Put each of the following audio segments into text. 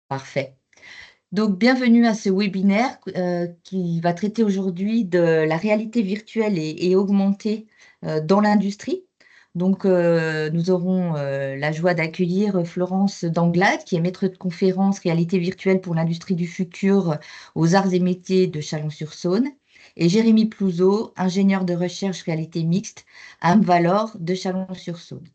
Parfait. Donc, bienvenue à ce webinaire qui va traiter aujourd'hui de la réalité virtuelle et augmentée dans l'industrie. Donc, nous aurons la joie d'accueillir Florence Danglade, qui est maître de conférence réalité virtuelle pour l'industrie du futur aux Arts et Métiers de Chalon-sur-Saône, et Jérémy Plouzeau, ingénieur de recherche réalité mixte à Valor de Chalon-sur-Saône.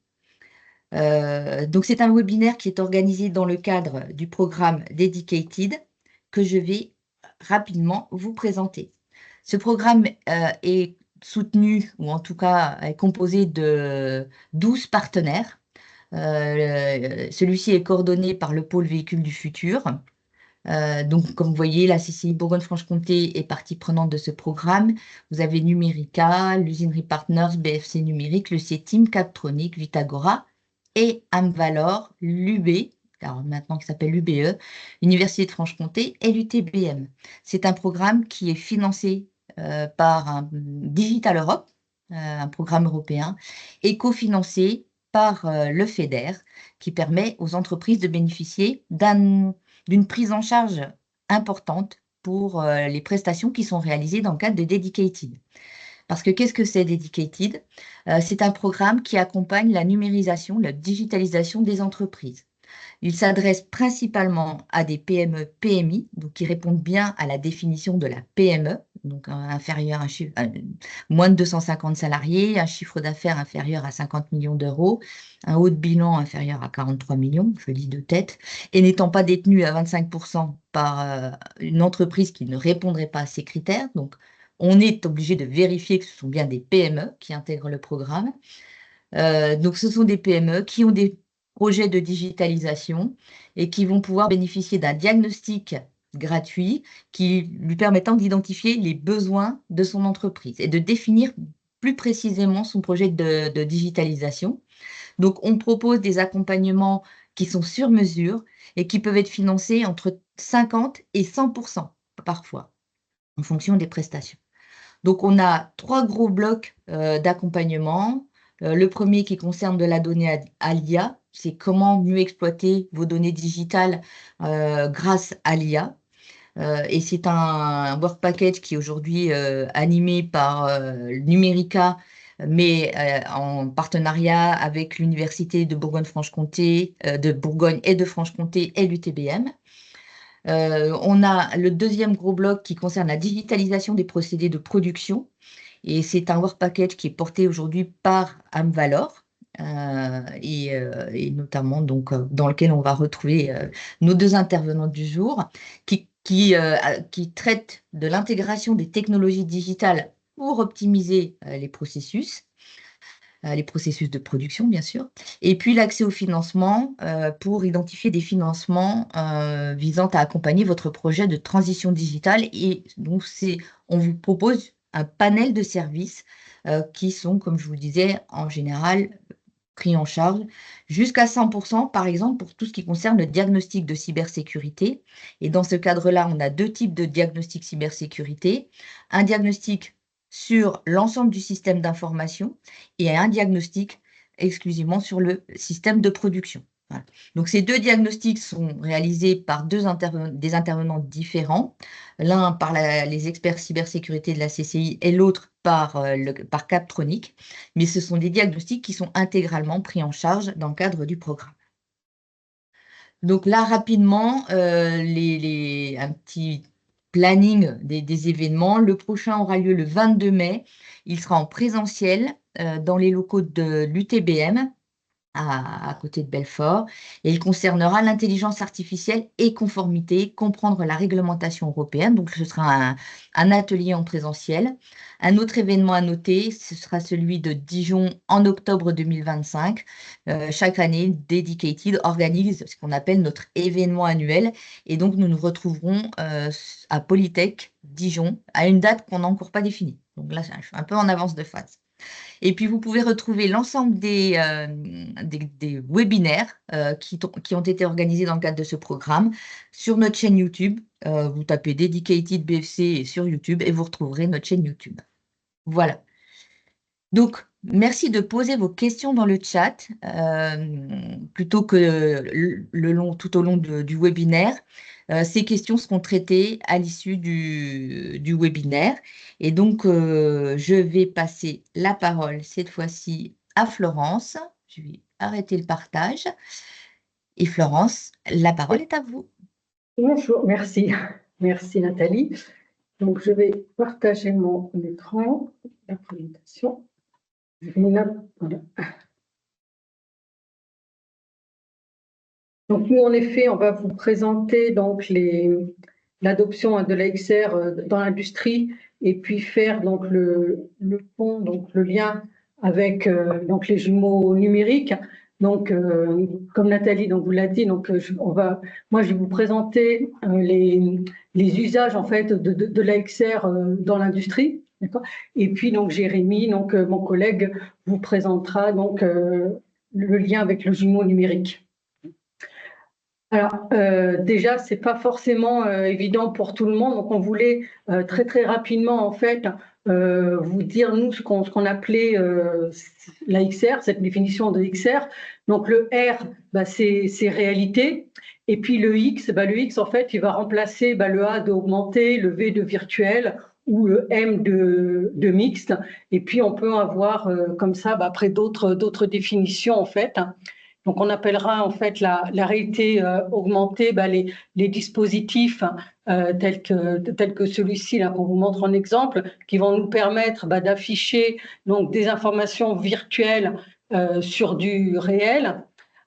Donc, c'est un webinaire qui est organisé dans le cadre du programme Dedicated que je vais rapidement vous présenter. Ce programme est soutenu, ou en tout cas est composé de 12 partenaires. Celui-ci est coordonné par le pôle véhicule du futur. Donc, comme vous voyez, la CCI Bourgogne-Franche-Comté est partie prenante de ce programme. Vous avez Numérica, l'usinerie Partners, BFC Numérique, le CETIM, Captronic, Vitagora et Amvalor, l'UB, alors maintenant qui s'appelle l'UBE, Université de Franche-Comté et l'UTBM. C'est un programme qui est financé par un Digital Europe, un programme européen, et cofinancé par le FEDER, qui permet aux entreprises de bénéficier d'une prise en charge importante pour les prestations qui sont réalisées dans le cadre de Dedicated. Parce que qu'est-ce que c'est Dedicated? C'est un programme qui accompagne la numérisation, la digitalisation des entreprises. Il s'adresse principalement à des PME, PMI, donc qui répondent bien à la définition de la PME, donc inférieur moins de 250 salariés, un chiffre d'affaires inférieur à 50 millions d'euros, un haut de bilan inférieur à 43 millions, je dis de tête, et n'étant pas détenu à 25% par une entreprise qui ne répondrait pas à ces critères. Donc, on est obligé de vérifier que ce sont bien des PME qui intègrent le programme. Donc, ce sont des PME qui ont des projets de digitalisation et qui vont pouvoir bénéficier d'un diagnostic gratuit qui lui permettant d'identifier les besoins de son entreprise et de définir plus précisément son projet de digitalisation. Donc, on propose des accompagnements qui sont sur mesure et qui peuvent être financés entre 50 et 100% parfois, en fonction des prestations. Donc, on a trois gros blocs d'accompagnement. Le premier qui concerne de la donnée à l'IA, c'est comment mieux exploiter vos données digitales grâce à l'IA. Et c'est un work package qui est aujourd'hui animé par Numérica, mais en partenariat avec l'Université de Bourgogne-Franche-Comté, de Bourgogne et de Franche-Comté et l'UTBM. On a le deuxième gros bloc qui concerne la digitalisation des procédés de production. Et c'est un work package qui est porté aujourd'hui par Amvalor. Et notamment donc, dans lequel on va retrouver nos deux intervenants du jour qui traitent de l'intégration des technologies digitales pour optimiser les processus de production, bien sûr, et puis l'accès au financement pour identifier des financements visant à accompagner votre projet de transition digitale. Et donc, on vous propose un panel de services qui sont, comme je vous le disais, en général pris en charge jusqu'à 100%, par exemple, pour tout ce qui concerne le diagnostic de cybersécurité. Et dans ce cadre-là, on a deux types de diagnostic cybersécurité. Un diagnostic sur l'ensemble du système d'information et un diagnostic exclusivement sur le système de production. Voilà. Donc, ces deux diagnostics sont réalisés par des intervenants différents, l'un par les experts cybersécurité de la CCI et l'autre par Captronic, mais ce sont des diagnostics qui sont intégralement pris en charge dans le cadre du programme. Donc là, rapidement, un petit planning des événements. Le prochain aura lieu le 22 mai. Il sera en présentiel dans les locaux de l'UTBM à côté de Belfort, et il concernera l'intelligence artificielle et conformité, comprendre la réglementation européenne. Donc, ce sera un atelier en présentiel. Un autre événement à noter, ce sera celui de Dijon en octobre 2025. Chaque année, Dedicated organise ce qu'on appelle notre événement annuel, et donc nous nous retrouverons à Polytech Dijon à une date qu'on n'a encore pas définie. Donc là, je suis un peu en avance de phase. Et puis, vous pouvez retrouver l'ensemble des webinaires qui ont été organisés dans le cadre de ce programme sur notre chaîne YouTube. Vous tapez Dedicated BFC sur YouTube et vous retrouverez notre chaîne YouTube. Voilà. Donc, Merci de poser vos questions dans le chat plutôt que tout au long du webinaire. Ces questions seront traitées à l'issue du webinaire. Et donc, je vais passer la parole cette fois-ci à Florence. Je vais arrêter le partage. Et Florence, la parole est à vous. Bonjour, merci. Merci Nathalie. Donc, je vais partager mon écran, la présentation. Voilà. Donc, nous, en effet, on va vous présenter donc l'adoption de l'AXR dans l'industrie et puis faire donc le pont, donc le lien avec donc les jumeaux numériques. Donc, comme Nathalie donc vous l'a dit, donc moi je vais vous présenter les usages en fait de l'AXR dans l'industrie, d'accord. Et puis donc Jérémy, donc mon collègue, vous présentera donc le lien avec le jumeau numérique. Alors, déjà, c'est pas forcément évident pour tout le monde. Donc, on voulait très très rapidement en fait vous dire nous ce qu'on appelait la XR, cette définition de XR. Donc, le R, c'est réalité, et puis le X en fait, il va remplacer le A de augmenté, le V de virtuel ou le M de mixte. Et puis, on peut avoir comme ça après d'autres définitions en fait. Donc, on appellera en fait la réalité augmentée les dispositifs tels que celui-ci là qu'on vous montre en exemple, qui vont nous permettre d'afficher donc des informations virtuelles sur du réel.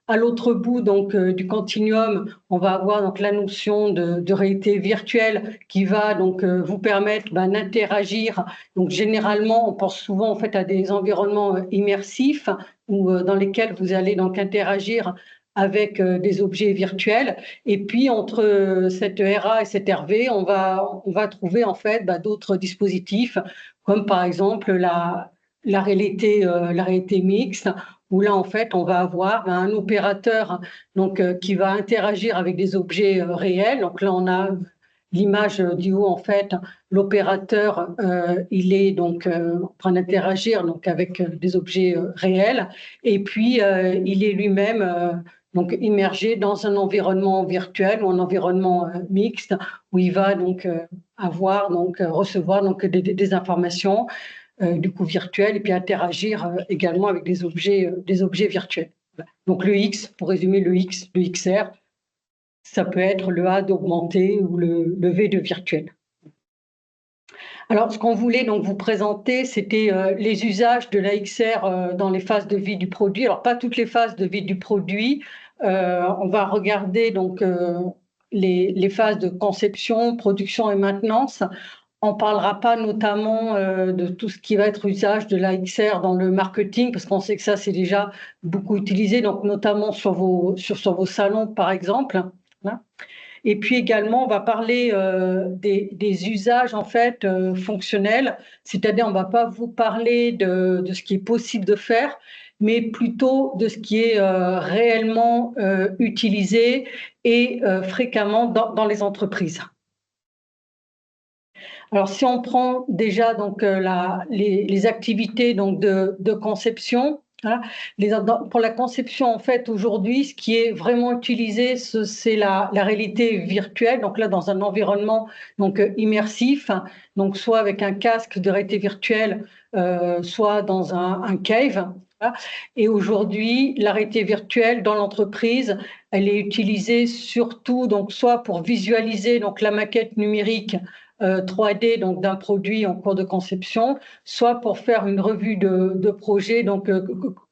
À l'autre bout donc du continuum, on va avoir donc la notion de réalité virtuelle qui va donc vous permettre d'interagir. Donc généralement, on pense souvent en fait à des environnements immersifs ou dans lesquels vous allez donc interagir avec des objets virtuels. Et puis entre cette RA et cette RV, on va trouver en fait d'autres dispositifs comme par exemple la réalité mixte, où là, en fait, on va avoir un opérateur donc, qui va interagir avec des objets réels. Donc là, on a l'image du haut, en fait, l'opérateur, il est donc en train d'interagir donc, avec des objets réels. Et puis, il est lui-même donc immergé dans un environnement virtuel ou un environnement mixte, où il va donc recevoir donc, des informations du coup virtuel et puis interagir également avec des objets virtuels. Donc le X, pour résumer le XR, ça peut être le A d'augmenté ou le V de virtuel. Alors, ce qu'on voulait donc vous présenter, c'était les usages de la XR dans les phases de vie du produit. Alors, pas toutes les phases de vie du produit. On va regarder donc les phases de conception, production et maintenance. On ne parlera pas notamment de tout ce qui va être usage de la XR dans le marketing, parce qu'on sait que ça, c'est déjà beaucoup utilisé, donc notamment sur vos salons, par exemple. Et puis également, on va parler des usages en fait fonctionnels, c'est-à-dire on ne va pas vous parler de ce qui est possible de faire, mais plutôt de ce qui est réellement utilisé et fréquemment dans les entreprises. Alors, si on prend déjà donc les activités donc de conception, voilà, pour la conception en fait aujourd'hui, ce qui est vraiment utilisé, c'est la réalité virtuelle. Donc là, dans un environnement donc immersif, donc soit avec un casque de réalité virtuelle, soit dans un cave. Voilà. Et aujourd'hui, la réalité virtuelle dans l'entreprise, elle est utilisée surtout donc soit pour visualiser donc la maquette numérique 3D donc d'un produit en cours de conception, soit pour faire une revue de projet donc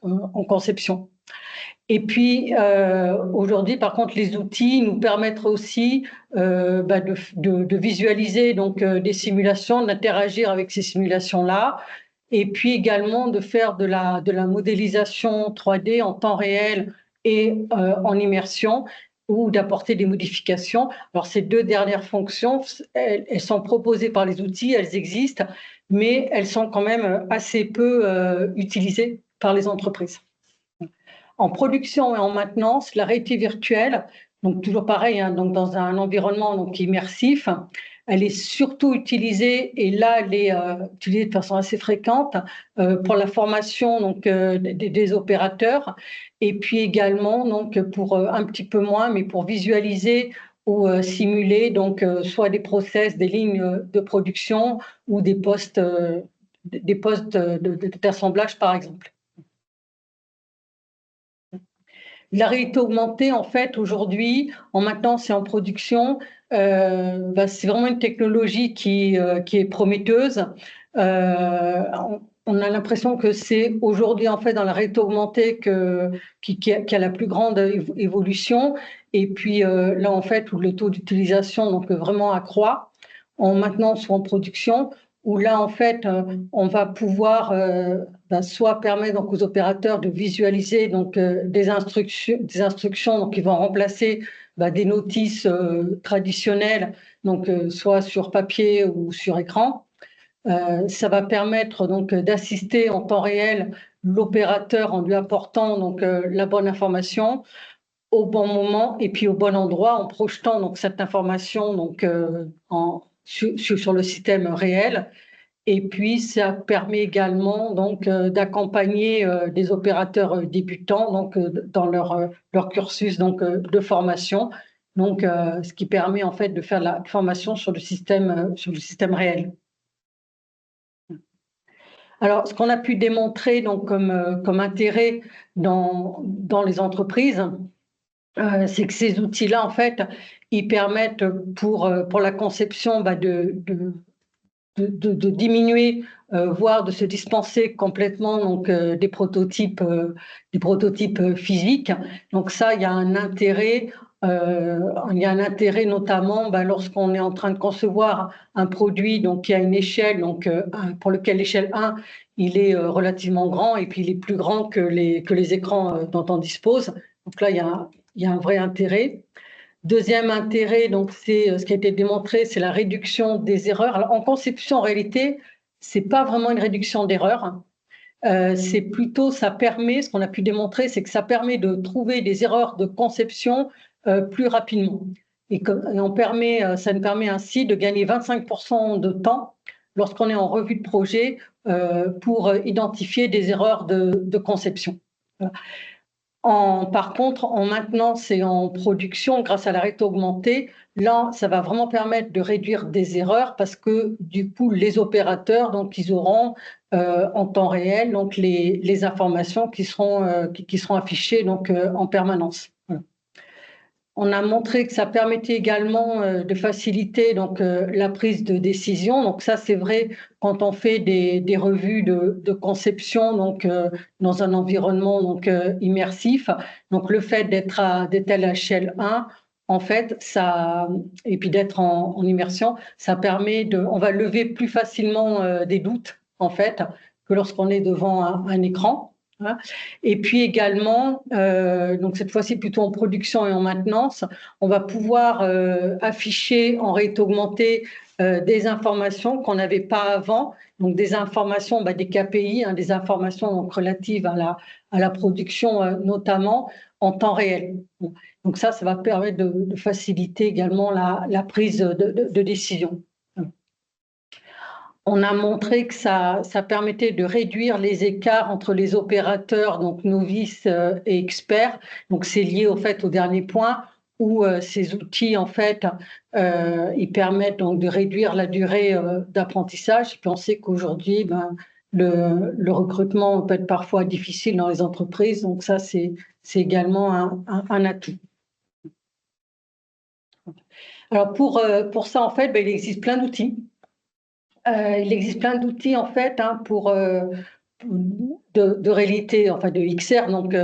en conception. Et puis aujourd'hui, par contre, les outils nous permettent aussi de visualiser donc des simulations, d'interagir avec ces simulations-là, et puis également de faire de la modélisation 3D en temps réel et en immersion, ou d'apporter des modifications. Alors, ces deux dernières fonctions, elles sont proposées par les outils, elles existent, mais elles sont quand même assez peu utilisées par les entreprises. En production et en maintenance, la réalité virtuelle, donc toujours pareil, hein, donc dans un environnement donc immersif, elle est surtout utilisée, et là, elle est utilisée de façon assez fréquente pour la formation donc, des opérateurs, et puis également donc, pour un petit peu moins, mais pour visualiser ou simuler donc, soit des process, des lignes de production ou des postes d'assemblage, par exemple. La réalité augmentée, en fait, aujourd'hui, maintenant, c'est en production. C'est vraiment une technologie qui est prometteuse. On a l'impression que c'est aujourd'hui, en fait, dans la réalité augmentée qui a la plus grande évolution. Et puis là, en fait, où le taux d'utilisation donc vraiment accroît. Maintenant, soit en production, où là, en fait, on va pouvoir soit permettre donc, aux opérateurs de visualiser donc, des instructions donc, qui vont remplacer des notices traditionnelles, donc, soit sur papier ou sur écran. Ça va permettre donc, d'assister en temps réel l'opérateur en lui apportant donc, la bonne information au bon moment et puis au bon endroit, en projetant donc, cette information donc, sur le système réel. Et puis, ça permet également donc d'accompagner des opérateurs débutants donc dans leur cursus donc de formation. Donc, ce qui permet en fait de faire la formation sur le système réel. Alors, ce qu'on a pu démontrer donc comme intérêt dans les entreprises, c'est que ces outils-là, en fait, ils permettent pour la conception de diminuer, voire de se dispenser complètement donc, des prototypes physiques. Donc ça, il y a un intérêt. Il y a un intérêt notamment lorsqu'on est en train de concevoir un produit donc, qui a une échelle, donc, pour lequel l'échelle 1, il est relativement grand et puis il est plus grand que les écrans dont on dispose. Donc là, il y a un vrai intérêt. Deuxième intérêt, donc c'est ce qui a été démontré, c'est la réduction des erreurs. Alors en conception, en réalité, c'est pas vraiment une réduction d'erreurs. C'est plutôt, ça permet, ce qu'on a pu démontrer, c'est que ça permet de trouver des erreurs de conception plus rapidement. Et ça nous permet ainsi de gagner 25% de temps lorsqu'on est en revue de projet pour identifier des erreurs de conception. Voilà. Par contre, en maintenance et en production, grâce à la réalité augmentée, là, ça va vraiment permettre de réduire des erreurs parce que du coup, les opérateurs, donc, ils auront en temps réel donc les informations qui seront affichées donc en permanence. Voilà. On a montré que ça permettait également de faciliter donc la prise de décision. Donc ça, c'est vrai quand on fait des revues de conception donc dans un environnement donc immersif. Donc le fait d'être à l'échelle 1, en fait, ça et puis d'être en immersion, ça permet on va lever plus facilement des doutes en fait que lorsqu'on est devant un écran. Et puis également, donc cette fois-ci plutôt en production et en maintenance, on va pouvoir afficher en réalité augmentée des informations qu'on n'avait pas avant, donc des informations, des KPI, des informations donc, relatives à la production notamment en temps réel. Donc ça va permettre de faciliter également la prise de décision. On a montré que ça permettait de réduire les écarts entre les opérateurs, donc novices et experts. Donc, c'est lié au fait au dernier point où ces outils, en fait, ils permettent donc de réduire la durée d'apprentissage. Puis on sait qu'aujourd'hui, le recrutement peut être parfois difficile dans les entreprises. Donc, ça, c'est également un atout. Alors, pour ça, en fait, il existe plein d'outils. Il existe plein d'outils en fait pour de réalité, enfin de XR, donc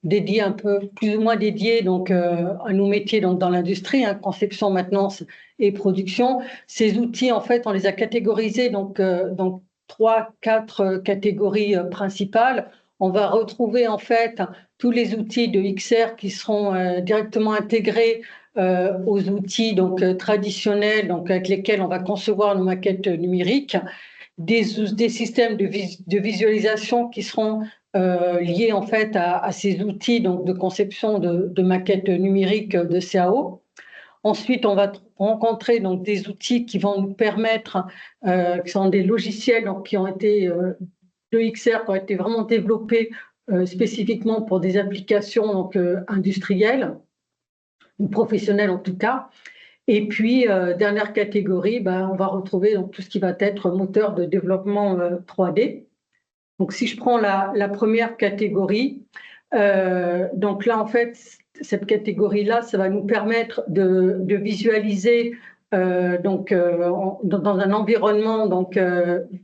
dédiés un peu plus ou moins dédiés donc à nos métiers donc dans l'industrie, conception, maintenance et production. Ces outils en fait, on les a catégorisés donc dans 3-4 catégories principales. On va retrouver en fait tous les outils de XR qui seront directement intégrés aux outils donc traditionnels donc avec lesquels on va concevoir nos maquettes numériques, des systèmes de visualisation qui seront liés en fait à ces outils donc de conception de maquettes numériques de CAO. Ensuite, on va rencontrer donc des outils qui vont nous permettre, qui sont des logiciels donc, qui ont été de XR, qui ont été vraiment développés spécifiquement pour des applications donc, industrielles ou professionnelles en tout cas. Et puis, dernière catégorie, on va retrouver donc, tout ce qui va être moteur de développement 3D. Donc, si je prends la première catégorie, donc là, en fait, cette catégorie-là, ça va nous permettre de visualiser dans un environnement donc,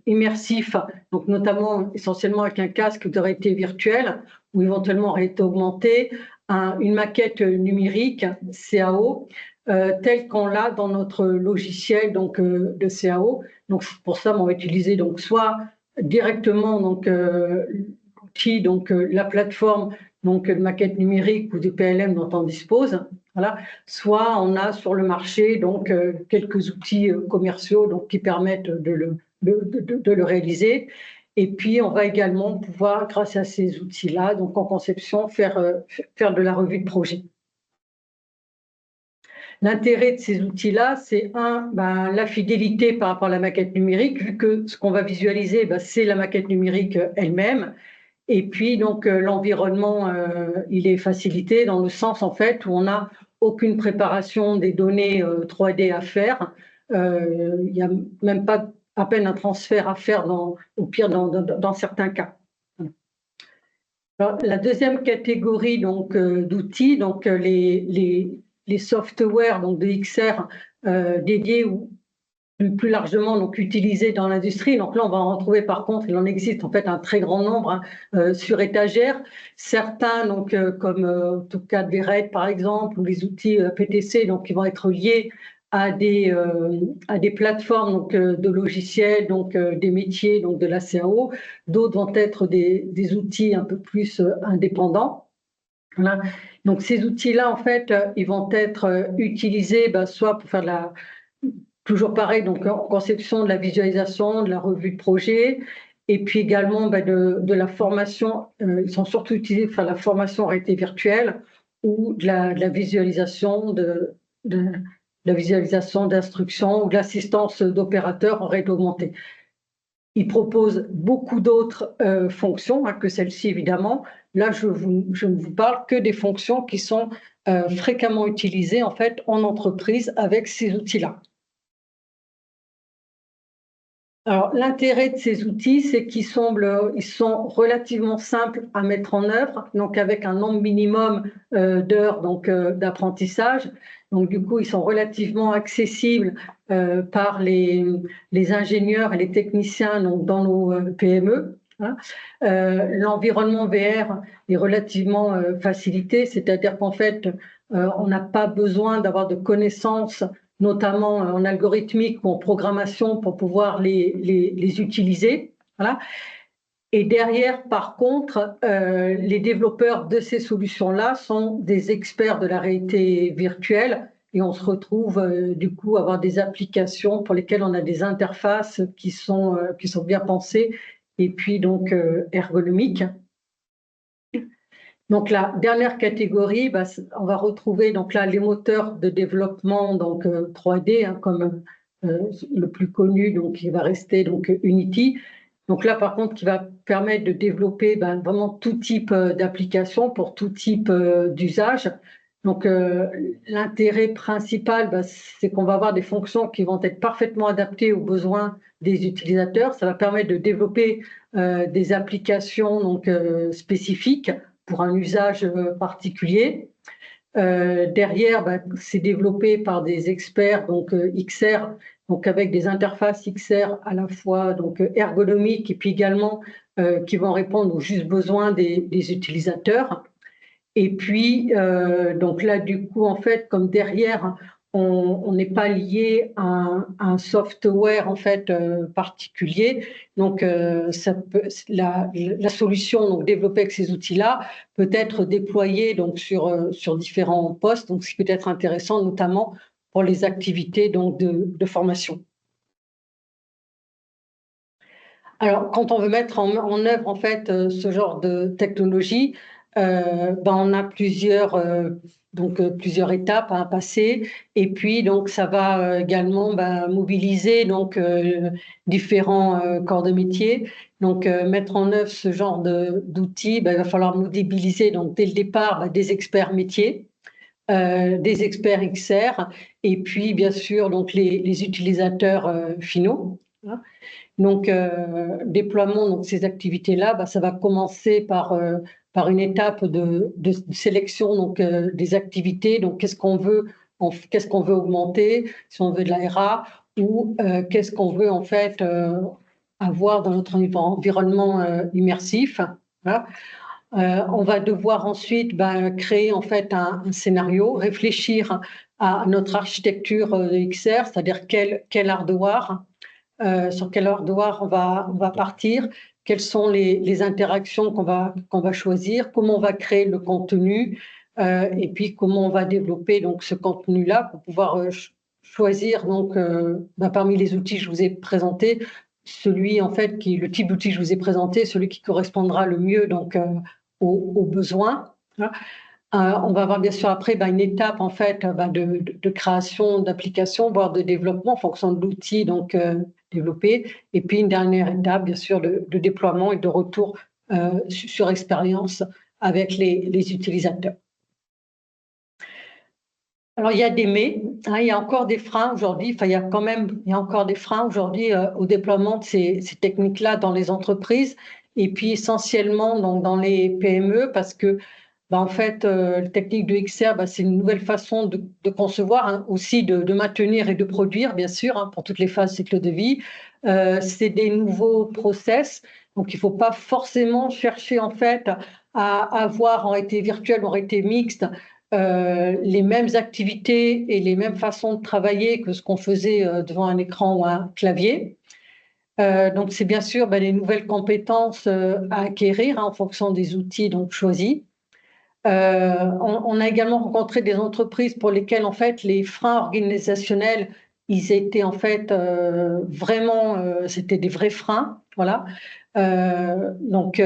immersif, donc notamment essentiellement avec un casque de réalité virtuelle ou éventuellement réalité augmentée, une maquette numérique CAO telle qu'on l'a dans notre logiciel donc, de CAO. Donc pour ça, on va utiliser donc soit directement donc l'outil, donc la plateforme donc de maquette numérique ou de PLM dont on dispose. Voilà. Soit on a sur le marché donc quelques outils commerciaux donc qui permettent de le réaliser. Et puis on va également pouvoir, grâce à ces outils-là, donc en conception, faire de la revue de projet. L'intérêt de ces outils-là, c'est la fidélité par rapport à la maquette numérique, vu que ce qu'on va visualiser, c'est la maquette numérique elle-même. Et puis, donc, l'environnement, il est facilité dans le sens, en fait, où on n'a aucune préparation des données 3D à faire. Il n'y a même pas à peine un transfert à faire, au pire, dans certains cas. Alors, la deuxième catégorie donc d'outils, donc les softwares donc de XR dédiés ou plus largement donc utilisés dans l'industrie. Donc là, on va en retrouver par contre, il en existe en fait un très grand nombre sur étagère. Certains donc comme en tout cas des RAID par exemple ou les outils PTC donc qui vont être liés à des plateformes donc de logiciels donc des métiers donc de la CAO. D'autres vont être des outils un peu plus indépendants. Voilà. Donc ces outils-là en fait ils vont être utilisés soit pour faire toujours pareil, donc en conception de la visualisation, de la revue de projet, et puis également de la formation. Ils sont surtout utilisés pour faire la formation en réalité virtuelle ou de la visualisation la visualisation d'instructions ou de l'assistance d'opérateurs en réalité augmentée. Ils proposent beaucoup d'autres fonctions que celle-ci, évidemment. Là, je ne vous parle que des fonctions qui sont fréquemment utilisées en fait en entreprise avec ces outils-là. Alors, l'intérêt de ces outils, c'est qu'ils sont relativement simples à mettre en œuvre, donc avec un nombre minimum d'heures d'apprentissage. Donc, du coup, ils sont relativement accessibles par les ingénieurs et les techniciens donc, dans nos PME. Hein. L'environnement VR est relativement facilité, c'est-à-dire qu'en fait, on n'a pas besoin d'avoir de connaissances notamment en algorithmique ou en programmation pour pouvoir les utiliser. Voilà. Et derrière, par contre, les développeurs de ces solutions-là sont des experts de la réalité virtuelle et on se retrouve du coup à avoir des applications pour lesquelles on a des interfaces qui sont bien pensées et puis donc ergonomiques. Donc la dernière catégorie, on va retrouver donc là les moteurs de développement donc 3D comme le plus connu donc qui va rester donc Unity. Donc là par contre qui va permettre de développer vraiment tout type d'applications pour tout type d'usage. Donc l'intérêt principal c'est qu'on va avoir des fonctions qui vont être parfaitement adaptées aux besoins des utilisateurs. Ça va permettre de développer des applications donc spécifiques pour un usage particulier. Derrière, c'est développé par des experts donc XR, donc avec des interfaces XR à la fois donc ergonomiques et puis également qui vont répondre aux justes besoins des utilisateurs. Et puis donc là du coup en fait comme derrière on n'est pas lié à un software en fait particulier. Donc, la solution donc développée avec ces outils-là peut être déployée donc sur différents postes. Donc, ce qui peut être intéressant, notamment pour les activités donc de formation. Alors, quand on veut mettre en œuvre en fait ce genre de technologie, on a plusieurs étapes à passer, et puis donc ça va également mobiliser donc différents corps de métier. Donc mettre en œuvre ce genre d'outils, il va falloir mobiliser donc dès le départ des experts métiers, des experts XR, et puis bien sûr donc les utilisateurs finaux. Hein. Donc, déploiement, donc ces activités-là, ça va commencer par une étape de sélection donc, des activités. Donc, qu'est-ce qu'on veut augmenter, si on veut de la RA, ou qu'est-ce qu'on veut en fait avoir dans notre environnement immersif. Voilà. On va devoir ensuite créer en fait un scénario, réfléchir à notre architecture de XR, c'est-à-dire quel hardware. Sur quel hardware on va partir, quelles sont les interactions qu'on va choisir, comment on va créer le contenu, et puis comment on va développer donc ce contenu-là pour pouvoir choisir donc parmi les outils que je vous ai présentés, celui en fait le type d'outil que je vous ai présenté, celui qui correspondra le mieux donc aux besoins. Hein. On va avoir bien sûr après une étape en fait de création d'applications, voire de développement en fonction de l'outil donc développé, et puis une dernière étape bien sûr de déploiement et de retour sur expérience avec les utilisateurs. Alors il y a des mais, hein, il y a encore des freins aujourd'hui. Enfin il y a encore des freins aujourd'hui au déploiement de ces techniques-là dans les entreprises, et puis essentiellement donc dans les PME, parce que en fait, la technique de XR, c'est une nouvelle façon de concevoir, hein, aussi de maintenir et de produire, bien sûr, hein, pour toutes les phases cycle de vie. C'est des nouveaux process, donc il ne faut pas forcément chercher en fait à avoir en réalité virtuelle ou en réalité mixte les mêmes activités et les mêmes façons de travailler que ce qu'on faisait devant un écran ou un clavier. Donc c'est bien sûr les nouvelles compétences à acquérir, hein, en fonction des outils donc choisis. On a également rencontré des entreprises pour lesquelles en fait les freins organisationnels, ils étaient en fait vraiment, c'était des vrais freins, voilà. Donc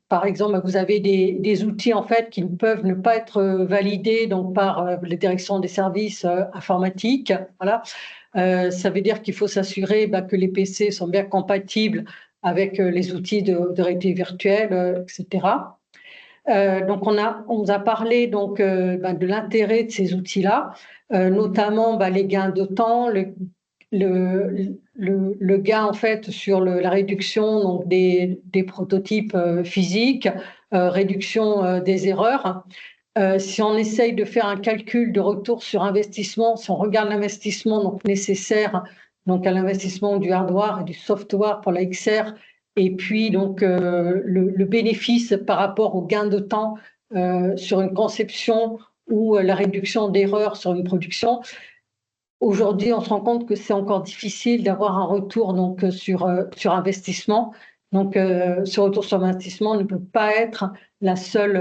par exemple, vous avez des outils en fait qui ne peuvent ne pas être validés donc par les directions des services informatiques, voilà. Ça veut dire qu'il faut s'assurer que les PC sont bien compatibles avec les outils de réalité virtuelle, etc. Donc on nous a parlé donc de l'intérêt de ces outils-là, notamment les gains de temps, le gain en fait sur la réduction donc des prototypes physiques, réduction des erreurs. Si on essaye de faire un calcul de retour sur investissement, si on regarde l'investissement donc nécessaire donc à l'investissement du hardware et du software pour la XR, et puis donc le bénéfice par rapport au gain de temps sur une conception ou la réduction d'erreurs sur une production. Aujourd'hui, on se rend compte que c'est encore difficile d'avoir un retour donc sur investissement. Donc, ce retour sur investissement ne peut pas être la seule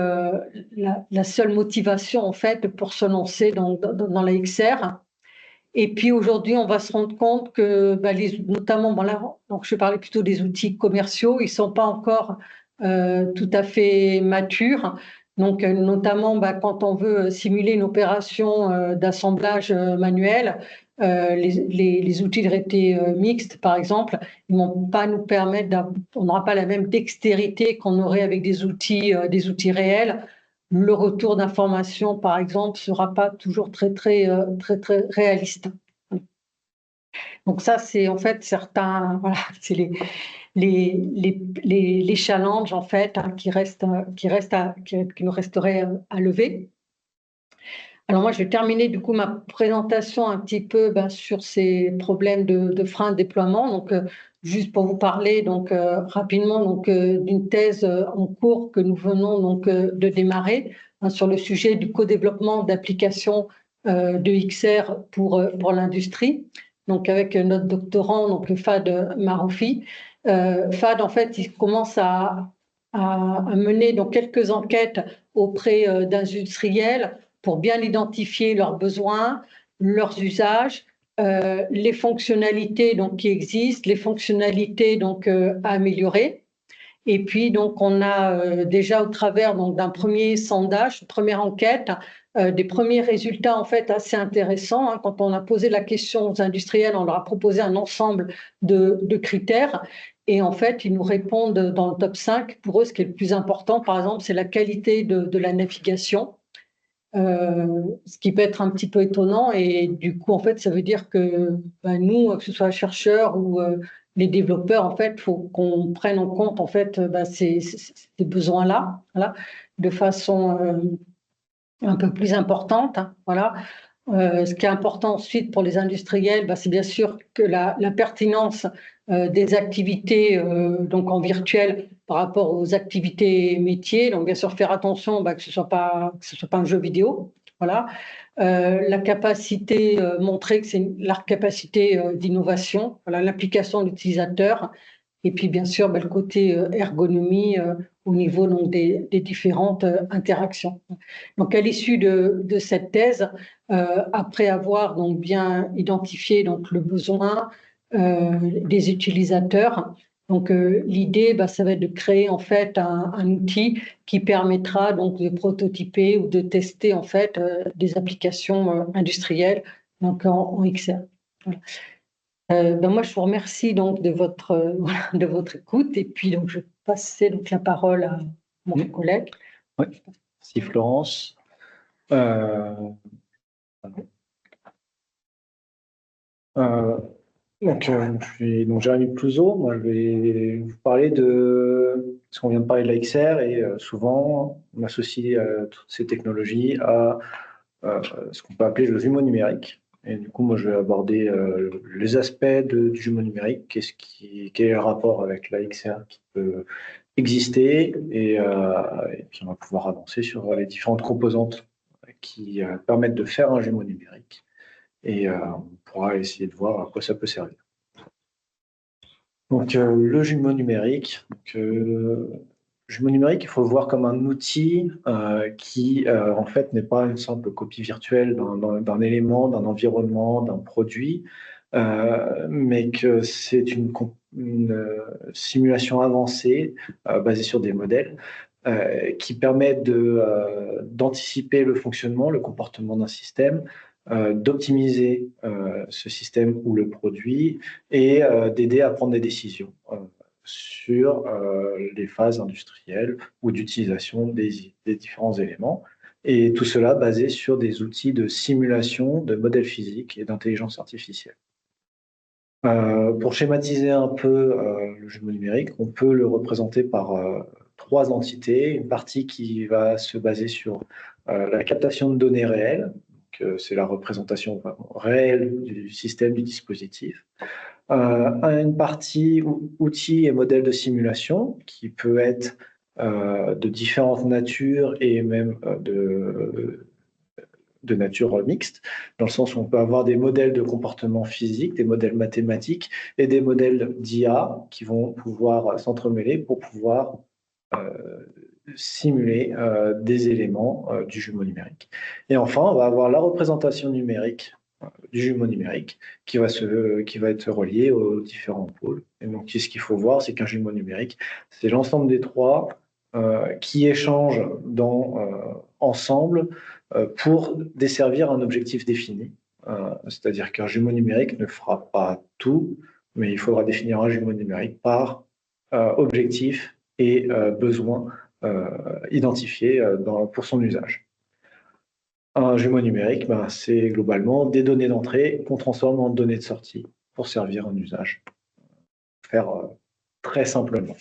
motivation en fait pour se lancer dans la XR. Et puis aujourd'hui, on va se rendre compte que notamment, là, donc je parlais plutôt des outils commerciaux, ils sont pas encore tout à fait matures. Donc notamment quand on veut simuler une opération d'assemblage manuel, les outils de réalité mixte, par exemple, ils vont pas nous permettre, on n'aura pas la même dextérité qu'on aurait avec des outils réels. Le retour d'information, par exemple, sera pas toujours très réaliste. Donc ça, c'est en fait certains, voilà, c'est les challenges en fait qui nous resteraient à lever. Alors moi, je vais terminer du coup ma présentation un petit peu sur ces problèmes de frein de déploiement. Donc juste pour vous parler donc rapidement donc d'une thèse en cours que nous venons donc de démarrer sur le sujet du co-développement d'applications de XR pour l'industrie. Donc avec notre doctorant donc Fad Maroufi. Fad en fait il commence à mener donc quelques enquêtes auprès d'industriels pour bien identifier leurs besoins, leurs usages, les fonctionnalités donc qui existent, les fonctionnalités donc à améliorer. Et puis, donc, on a déjà au travers d'un premier sondage, une première enquête, des premiers résultats en fait assez intéressants. Hein. Quand on a posé la question aux industriels, on leur a proposé un ensemble de critères. Et en fait, ils nous répondent dans le top 5. Pour eux, ce qui est le plus important, par exemple, c'est la qualité de la navigation. Ce qui peut être un petit peu étonnant. Et du coup, en fait, ça veut dire que nous, que ce soit chercheurs ou les développeurs, en fait, il faut qu'on prenne en compte en fait ces besoins-là, voilà, de façon un peu plus importante. Hein, voilà. Ce qui est important ensuite pour les industriels, c'est bien sûr que la pertinence des activités donc en virtuel par rapport aux activités métiers. Donc bien sûr faire attention que ce soit pas un jeu vidéo. Voilà. La capacité montrer que c'est la capacité d'innovation. Voilà, l'implication de l'utilisateur. Et puis bien sûr le côté ergonomie au niveau donc des différentes interactions. Donc à l'issue de cette thèse, après avoir donc bien identifié donc le besoin des utilisateurs, donc l'idée, ça va être de créer en fait un outil qui permettra donc de prototyper ou de tester en fait des applications industrielles donc en XR. Voilà. Moi, je vous remercie donc de votre écoute et puis donc je vais passer donc la parole à mon collègue. Oui, merci Florence. Je suis donc Jérémy Plouzeau. Moi, je vais vous parler de ce qu'on vient de parler de la XR et souvent on associe toutes ces technologies à ce qu'on peut appeler le jumeau numérique. Et du coup, moi, je vais aborder les aspects du jumeau numérique, quel est le rapport avec la XR qui peut exister, et puis on va pouvoir avancer sur les différentes composantes qui permettent de faire un jumeau numérique. Et on pourra essayer de voir à quoi ça peut servir. Donc, le jumeau numérique. Jumeau numérique, il faut le voir comme un outil qui, en fait, n'est pas une simple copie virtuelle d'un élément, d'un environnement, d'un produit, mais que c'est une simulation avancée basée sur des modèles qui permet d'anticiper le fonctionnement, le comportement d'un système, d'optimiser ce système ou le produit et d'aider à prendre des décisions sur les phases industrielles ou d'utilisation des différents éléments. Et tout cela basé sur des outils de simulation, de modèles physiques et d'intelligence artificielle. Pour schématiser un peu le jumeau numérique, on peut le représenter par trois entités. Une partie qui va se baser sur la captation de données réelles, c'est la représentation réelle du système, du dispositif. Une partie outils et modèles de simulation qui peut être de différentes natures et même de nature mixte, dans le sens où on peut avoir des modèles de comportement physique, des modèles mathématiques et des modèles d'IA qui vont pouvoir s'entremêler pour pouvoir simuler des éléments du jumeau numérique. Et enfin, on va avoir la représentation numérique du jumeau numérique qui va être relié aux différents pôles. Et donc, ce qu'il faut voir, c'est qu'un jumeau numérique, c'est l'ensemble des trois qui échangent ensemble pour desservir un objectif défini. C'est-à-dire qu'un jumeau numérique ne fera pas tout, mais il faudra définir un jumeau numérique par objectif et besoin identifiés pour son usage. Un jumeau numérique, c'est globalement des données d'entrée qu'on transforme en données de sortie pour servir un usage. Faire très simplement.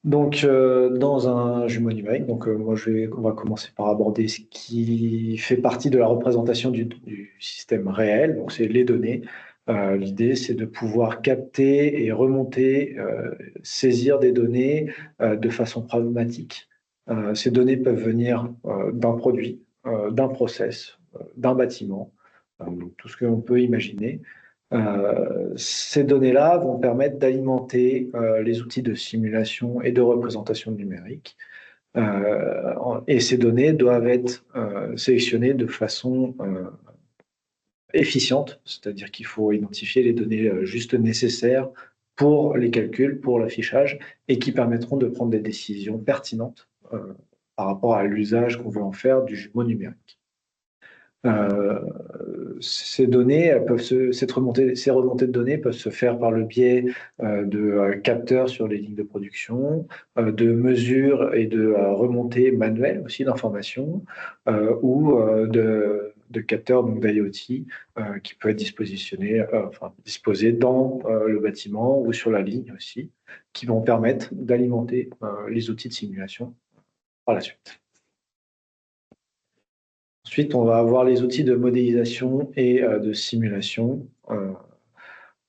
Donc, dans un jumeau numérique, on va commencer par aborder ce qui fait partie de la représentation du système réel, donc c'est les données. L'idée, c'est de pouvoir capter et remonter, saisir des données de façon pragmatique. Ces données peuvent venir d'un produit, d'un process, d'un bâtiment, tout ce que l'on peut imaginer. Ces données-là vont permettre d'alimenter les outils de simulation et de représentation numérique. Et ces données doivent être sélectionnées de façon efficiente, c'est-à-dire qu'il faut identifier les données juste nécessaires pour les calculs, pour l'affichage, et qui permettront de prendre des décisions pertinentes par rapport à l'usage qu'on veut en faire du jumeau numérique. Ces données, ces remontées de données peuvent se faire par le biais de capteurs sur les lignes de production, de mesures et de remontées manuelles aussi d'informations, ou de capteurs d'IoT qui peuvent être disposés dans le bâtiment ou sur la ligne aussi, qui vont permettre d'alimenter les outils de simulation par la suite. Ensuite, on va avoir les outils de modélisation et de simulation.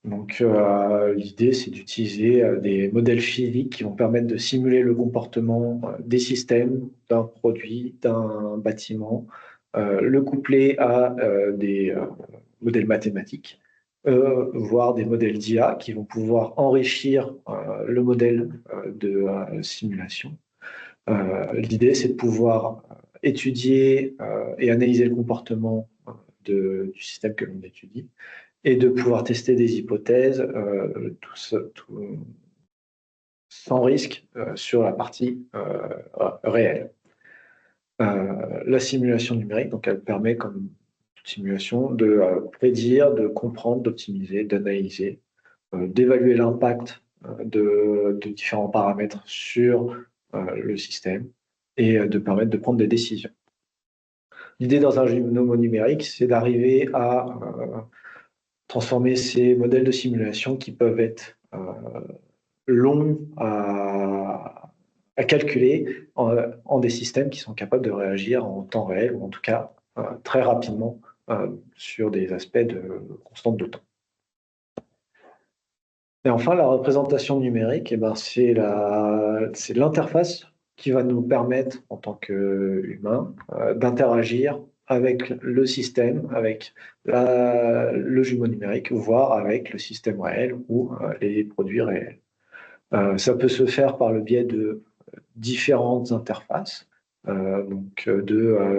L'idée, c'est d'utiliser des modèles physiques qui vont permettre de simuler le comportement des systèmes, d'un produit, d'un bâtiment, le coupler à des modèles mathématiques, voire des modèles d'IA qui vont pouvoir enrichir le modèle de simulation. L'idée, c'est de pouvoir étudier et analyser le comportement du système que l'on étudie et de pouvoir tester des hypothèses sans risque sur la partie réelle. La simulation numérique, donc elle permet, comme toute simulation, de prédire, de comprendre, d'optimiser, d'analyser, d'évaluer l'impact de différents paramètres sur le système et de permettre de prendre des décisions. L'idée dans un jumeau numérique, c'est d'arriver à transformer ces modèles de simulation qui peuvent être longs à calculer en des systèmes qui sont capables de réagir en temps réel, ou en tout cas très rapidement sur des aspects de constante de temps. Et enfin, la représentation numérique, c'est l'interface qui va nous permettre, en tant qu'humains, d'interagir avec le système, avec le jumeau numérique, voire avec le système réel ou les produits réels. Ça peut se faire par le biais de différentes interfaces,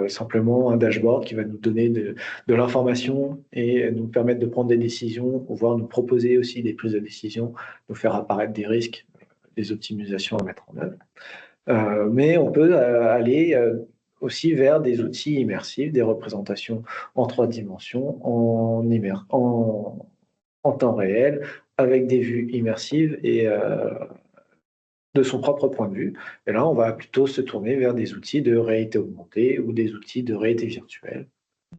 simplement un dashboard qui va nous donner de l'information et nous permettre de prendre des décisions, voire nous proposer aussi des prises de décision, nous faire apparaître des risques, des optimisations à mettre en œuvre. Mais on peut aller aussi vers des outils immersifs, des représentations en 3 dimensions, en temps réel, avec des vues immersives et de son propre point de vue. Et là, on va plutôt se tourner vers des outils de réalité augmentée ou des outils de réalité virtuelle,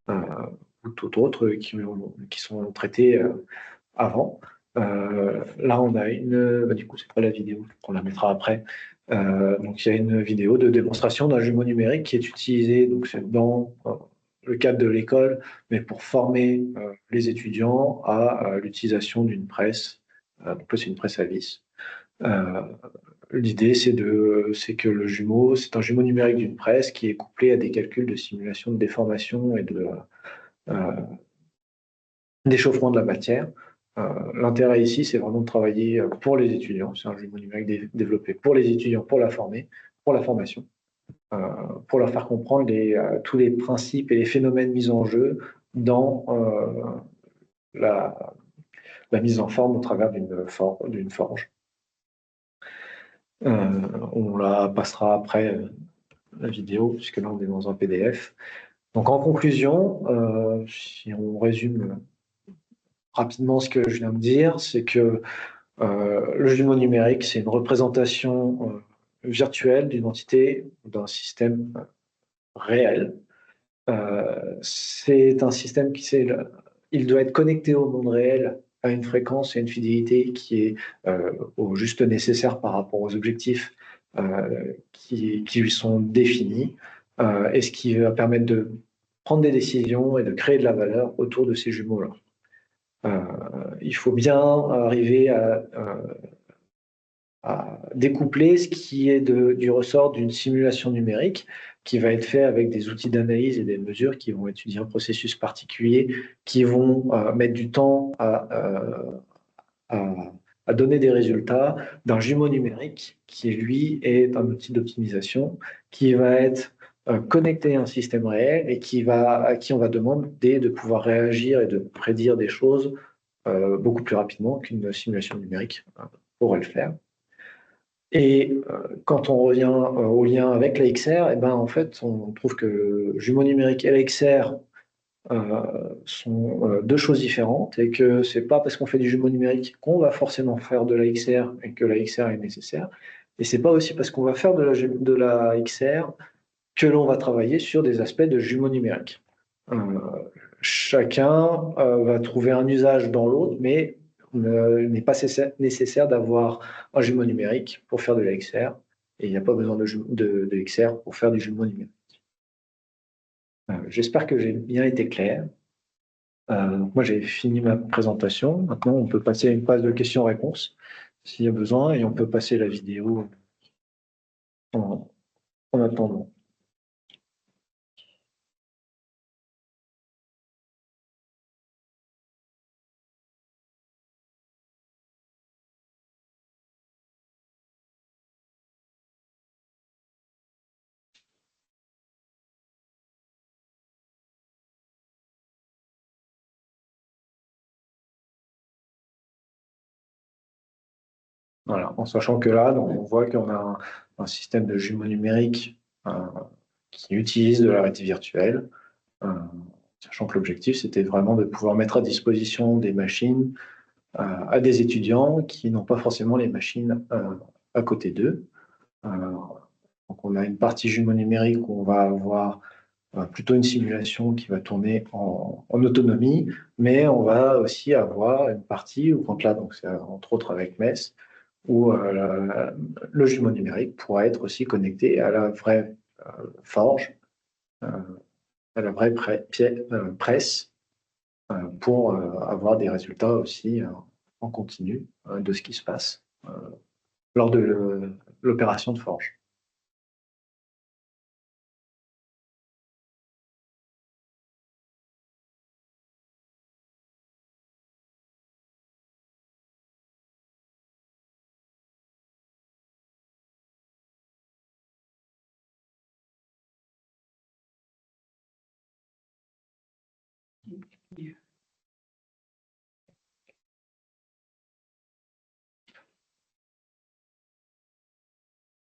ou tout autre qui sont traités avant. Là, on a du coup, c'est pas la vidéo, on la mettra après. Donc, il y a une vidéo de démonstration d'un jumeau numérique qui est utilisé dans le cadre de l'école, mais pour former les étudiants à l'utilisation d'une presse. Donc, c'est une presse à vis. L'idée, c'est que c'est un jumeau numérique d'une presse qui est couplé à des calculs de simulation de déformation et d'échauffement de la matière. L'intérêt ici, c'est vraiment de travailler pour les étudiants. C'est un jumeau numérique développé pour les étudiants, pour la formation, pour leur faire comprendre tous les principes et les phénomènes mis en jeu dans la mise en forme au travers d'une forge. On la passera après la vidéo, puisque là on est dans un PDF. Donc en conclusion, si on résume rapidement ce que je viens de dire, c'est que le jumeau numérique, c'est une représentation virtuelle d'une entité, d'un système réel. C'est un système il doit être connecté au monde réel à une fréquence et une fidélité qui est au juste nécessaire par rapport aux objectifs qui lui sont définis, et ce qui va permettre de prendre des décisions et de créer de la valeur autour de ces jumeaux-là. Il faut bien arriver à découpler ce qui est du ressort d'une simulation numérique qui va être fait avec des outils d'analyse et des mesures qui vont étudier un processus particulier, qui vont mettre du temps à donner des résultats, d'un jumeau numérique qui, lui, est un outil d'optimisation qui va être connecté à un système réel et à qui on va demander de pouvoir réagir et de prédire des choses beaucoup plus rapidement qu'une simulation numérique pourrait le faire. Et quand on revient au lien avec la XR, eh ben, en fait, on trouve que le jumeau numérique et la XR sont deux choses différentes et que c'est pas parce qu'on fait du jumeau numérique qu'on va forcément faire de la XR et que la XR est nécessaire. Et c'est pas aussi parce qu'on va faire de la XR que l'on va travailler sur des aspects de jumeau numérique. Euh, Chacun va trouver un usage dans l'autre, mais il n'est pas nécessaire d'avoir un jumeau numérique pour faire de la XR, et il n'y a pas besoin de XR pour faire du jumeau numérique. J'espère que j'ai bien été clair. Donc moi, j'ai fini ma présentation. Maintenant, on peut passer à une phase de questions-réponses s'il y a besoin, et on peut passer la vidéo en, en attendant. Voilà, en sachant que là, donc, on voit qu'on a un système de jumeaux numériques euh, qui utilise de la réalité virtuelle, euh, sachant que l'objectif, c'était vraiment de pouvoir mettre à disposition des machines à des étudiants qui n'ont pas forcément les machines à côté d'eux. Donc on a une partie jumeau numérique où on va avoir plutôt une simulation qui va tourner en autonomie, mais on va aussi avoir une partie où, quand là, donc c'est entre autres avec MES, où le jumeau numérique pourra être aussi connecté à la vraie forge, euh, à la vraie presse, pour avoir des résultats aussi en continu de ce qui se passe lors de l'opération de forge.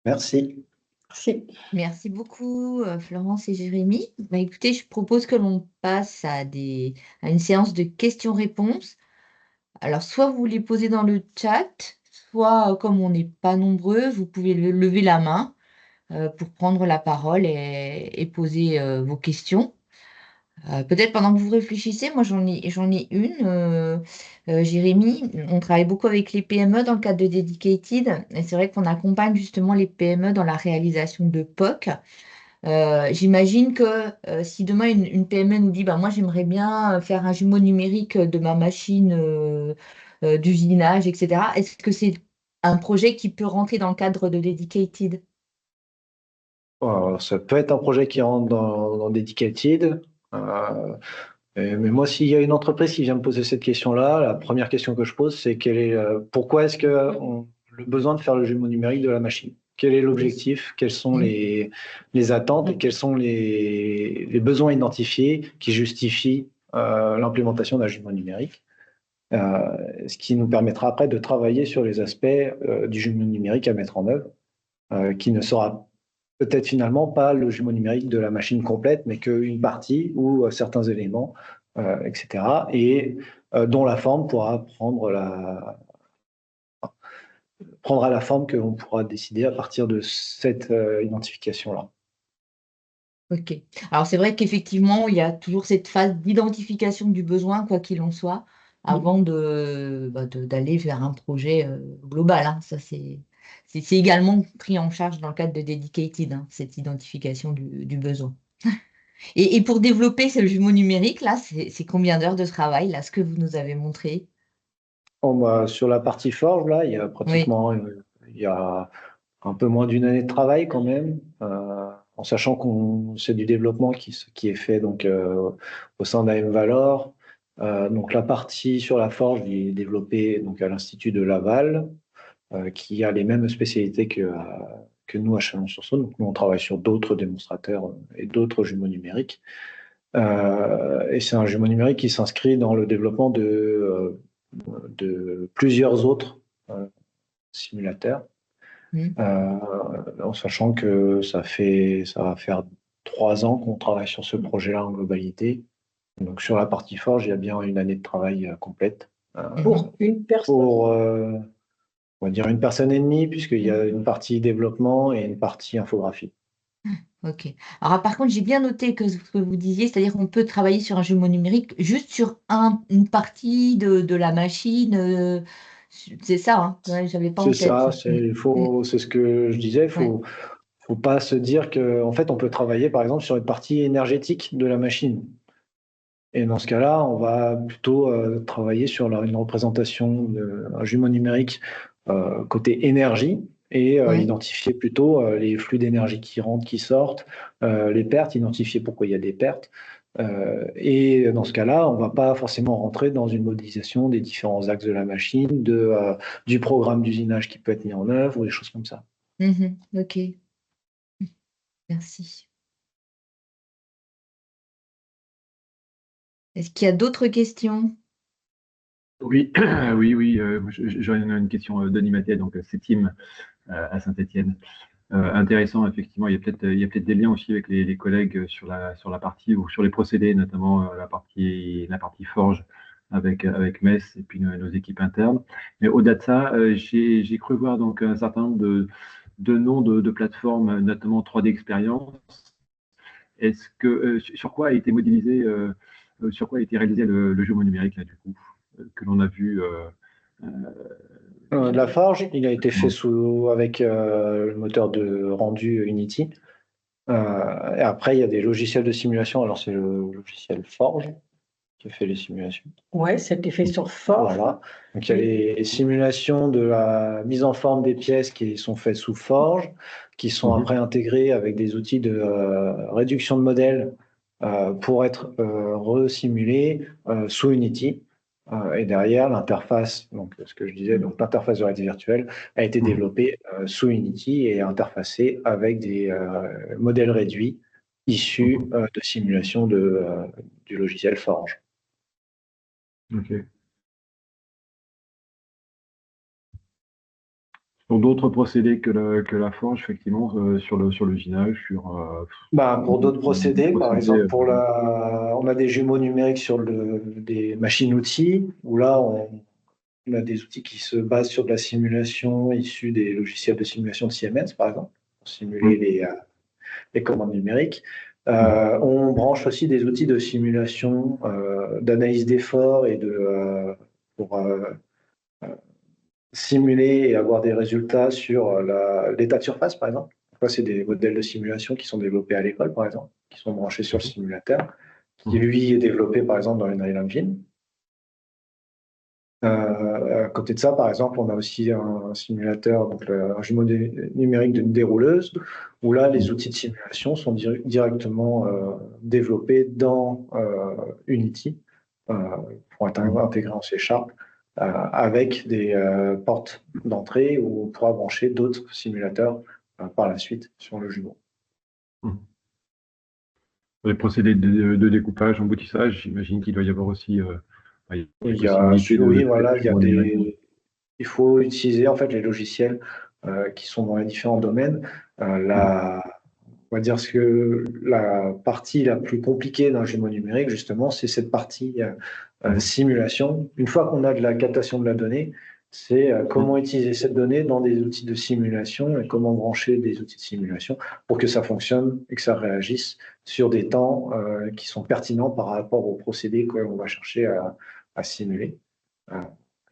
Merci. Si. Merci beaucoup, Florence et Jérémy. Bah, écoutez, je propose que l'on passe à une séance de questions-réponses. Alors, soit vous les posez dans le chat, soit, comme on n'est pas nombreux, vous pouvez lever la main pour prendre la parole et poser vos questions. Peut-être pendant que vous réfléchissez, moi j'en ai une, Jérémy. On travaille beaucoup avec les PME dans le cadre de Dedicated, et c'est vrai qu'on accompagne justement les PME dans la réalisation de POC. J'imagine que si demain une PME nous dit, bah, moi j'aimerais bien faire un jumeau numérique de ma machine d'usinage, etc., est-ce que c'est un projet qui peut rentrer dans le cadre de Dedicated? Ça peut être un projet qui rentre dans Dedicated. Euh, mais moi, s'il y a une entreprise qui vient me poser cette question-là, la première question que je pose, c'est pourquoi est-ce que le besoin de faire le jumeau numérique de la machine? Quel est l'objectif? Quelles sont les attentes et quels sont les besoins identifiés qui justifient l'implémentation d'un jumeau numérique? Ce qui nous permettra après de travailler sur les aspects du jumeau numérique à mettre en œuvre, qui ne sera peut-être finalement pas le jumeau numérique de la machine complète, mais qu'une partie ou certains éléments, etc. Et dont la forme prendra la forme que l'on pourra décider à partir de cette identification-là. Ok. Alors c'est vrai qu'effectivement, il y a toujours cette phase d'identification du besoin, quoi qu'il en soit, avant d'aller vers un projet global, hein. Ça, c'est également pris en charge dans le cadre de Dedicated, hein, cette identification du besoin. Et pour développer ce jumeau numérique, là, c'est combien d'heures de travail, là, ce que vous nous avez montré? Bon, bah, sur la partie forge, là, il y a Oui. pratiquement il y a un peu moins d'une année de travail quand même, en sachant qu'on c'est du développement qui est fait donc au sein d'AM Valor. Donc la partie sur la forge est développée donc à l'Institut de Laval, qui a les mêmes spécialités que nous à Chalon-sur-Saône. Donc nous on travaille sur d'autres démonstrateurs et d'autres jumeaux numériques. Et c'est un jumeau numérique qui s'inscrit dans le développement de de plusieurs autres simulateurs, en sachant que ça va faire 3 ans qu'on travaille sur ce projet-là en globalité. Donc sur la partie Forge, il y a bien une année de travail complète. Pour une personne. Pour, on va dire, une personne et demie, puisqu'il y a une partie développement et une partie infographie. Ok. Alors, par contre, j'ai bien noté ce que vous disiez, c'est-à-dire qu'on peut travailler sur un jumeau numérique juste sur une partie de la machine. C'est ça, hein? Ouais, j'avais pas en C'est tête. ça, c'est ce que je disais. Faut pas se dire qu'en fait, on peut travailler, par exemple, sur une partie énergétique de la machine. Et dans ce cas-là, on va plutôt travailler sur une représentation d'un jumeau numérique côté énergie et Ouais. identifier plutôt les flux d'énergie qui rentrent, qui sortent, les pertes, identifier pourquoi il y a des pertes. Et dans ce cas-là, on ne va pas forcément rentrer dans une modélisation des différents axes de la machine, du programme d'usinage qui peut être mis en œuvre ou des choses comme ça. Ok. Merci. Est-ce qu'il y a d'autres questions? Oui, oui. J'aurais une question d'Animatia, donc CETIM à Saint-Étienne. Intéressant, effectivement. Il y a peut-être des liens aussi avec les collègues sur la partie ou sur les procédés, notamment la partie forge avec Metz et puis nos équipes internes. Mais au-delà de ça, j'ai cru voir donc un certain nombre de noms de plateformes, notamment 3D Experience. Est-ce que sur quoi a été modélisé, sur quoi a été réalisé le jumeau numérique là du coup que l'on a vu De la forge, il a été fait avec le moteur de rendu Unity. Et après, il y a des logiciels de simulation. Alors, c'est le logiciel Forge qui fait les simulations. Ouais, c'était fait sur Forge. Voilà. Donc, il y a les simulations de la mise en forme des pièces qui sont faites sous Forge, qui sont après intégrées avec des outils de réduction de modèles pour être resimulés sous Unity. Et derrière, l'interface, donc ce que je disais, donc l'interface de réalité virtuelle a été développée sous Unity et interfacée avec des modèles réduits issus de simulation du logiciel Forge. Ok. Donc d'autres procédés que la forge, effectivement, sur le ginage, Pour d'autres procédés, par exemple, euh, on a des jumeaux numériques sur des machines-outils, où là, on a des outils qui se basent sur de la simulation issue des logiciels de simulation de Siemens, par exemple, pour simuler les commandes numériques. On branche aussi des outils de simulation, d'analyse d'effort et pour simuler et avoir des résultats sur l'état de surface, par exemple. Ça, c'est des modèles de simulation qui sont développés à l'école, par exemple, qui sont branchés sur le simulateur, qui, lui, est développé, par exemple, dans Unreal Engine. À côté de ça, par exemple, on a aussi un simulateur, donc un jumeau numérique d'une dérouleuse, où là, les outils de simulation sont directement développés dans Unity pour être intégrés en C#, avec des portes d'entrée où on pourra brancher d'autres simulateurs par la suite sur le jumeau. Les procédés de découpage, emboutissage, j'imagine qu'il doit y avoir aussi il faut utiliser en fait les logiciels qui sont dans les différents domaines. On va dire que la partie la plus compliquée d'un jumeau numérique, justement, c'est cette partie simulation. Une fois qu'on a de la captation de la donnée, c'est comment utiliser cette donnée dans des outils de simulation et comment brancher des outils de simulation pour que ça fonctionne et que ça réagisse sur des temps qui sont pertinents par rapport au procédé qu'on va chercher à simuler.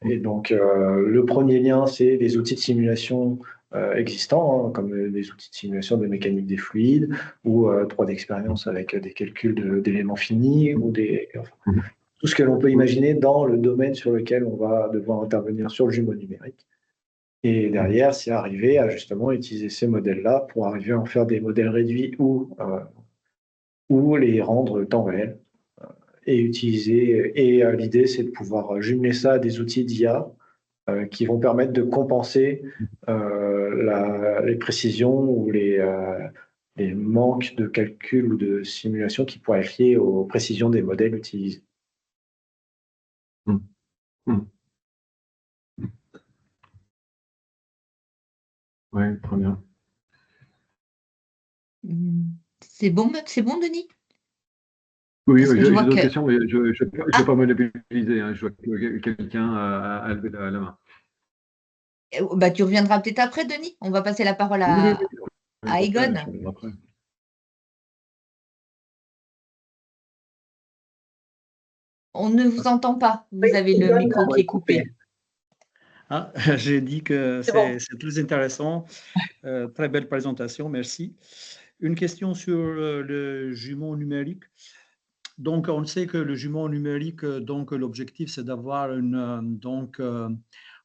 Et donc, le premier lien, c'est les outils de simulation existants, hein, comme les outils de simulation de mécanique des fluides ou 3D Experience avec des calculs d'éléments finis ou tout ce que l'on peut imaginer dans le domaine sur lequel on va devoir intervenir sur le jumeau numérique. Et derrière, c'est arriver à justement utiliser ces modèles-là pour arriver à en faire des modèles réduits ou les rendre temps réel et utiliser. Et l'idée, c'est de pouvoir jumeler ça à des outils d'IA qui vont permettre de compenser les précisions ou les manques de calcul ou de simulation qui pourraient être liés aux précisions des modèles utilisés. Oui, très bien. C'est bon, Denis? Oui, Parce que je j'ai vois d'autres que... questions, mais je ne Ah, vais pas monopoliser, hein. Je vois que quelqu'un a levé la main. bah, tu reviendras peut-être après, Denis. On va passer la parole Oui, oui, oui. à Après, Egon. je reviendrai après. On ne vous entend pas. Oui, Vous avez le Egon, micro qui est Coupé. coupé. Ah, j'ai dit que c'est bon. c'est très intéressant. Très belle présentation, merci. Une question sur le jumeau numérique. Donc, on sait que le jumeau numérique, donc l'objectif, c'est d'avoir une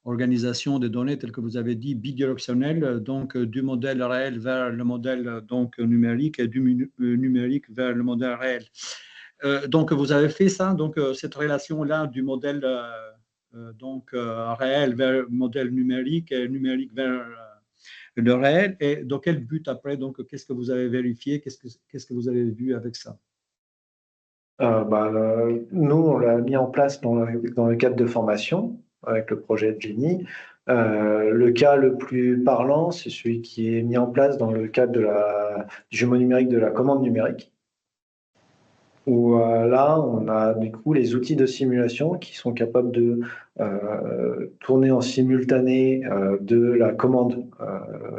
organisation des données, telle que vous avez dit, bidirectionnelle, donc du modèle réel vers le modèle donc numérique et du numérique vers le modèle réel. Donc, vous avez fait ça, donc cette relation-là du modèle réel vers le modèle numérique et numérique vers le réel. Et dans quel but après, donc, qu'est-ce que vous avez vérifié, qu'est-ce que vous avez vu avec ça? Nous, on l'a mis en place dans le cadre de formation avec le projet Genie. Le cas le plus parlant, c'est celui qui est mis en place dans le cadre du jumeau numérique de la commande numérique, où là, on a du coup les outils de simulation qui sont capables de tourner en simultané de la commande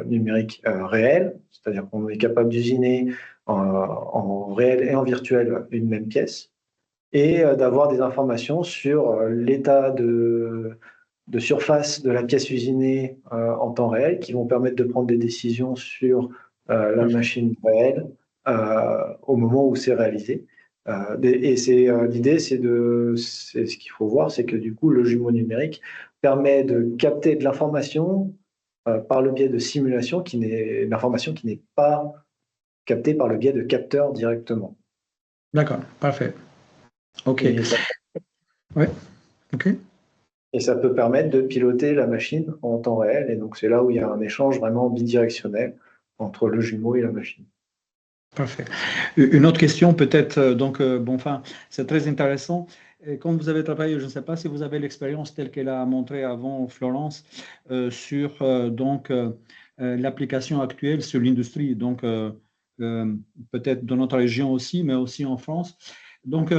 numérique réelle, c'est-à-dire qu'on est capable d'usiner en réel et en virtuel une même pièce, et d'avoir des informations sur l'état de surface de la pièce usinée en temps réel, qui vont permettre de prendre des décisions sur la machine réelle au moment où c'est réalisé. Et l'idée, c'est ce qu'il faut voir, c'est que du coup, le jumeau numérique permet de capter de l'information par le biais de simulation, l'information qui n'est pas captée par le biais de capteurs directement. D'accord, parfait. OK. Et ça, Ouais, OK. et ça peut permettre de piloter la machine en temps réel. Et donc, c'est là où il y a un échange vraiment bidirectionnel entre le jumeau et la machine. Parfait. Une autre question, peut-être, enfin, c'est très intéressant. Et quand vous avez travaillé, je ne sais pas si vous avez l'expérience telle qu'elle a montré avant Florence sur l'application actuelle sur l'industrie, peut-être dans notre région aussi, mais aussi en France. Donc,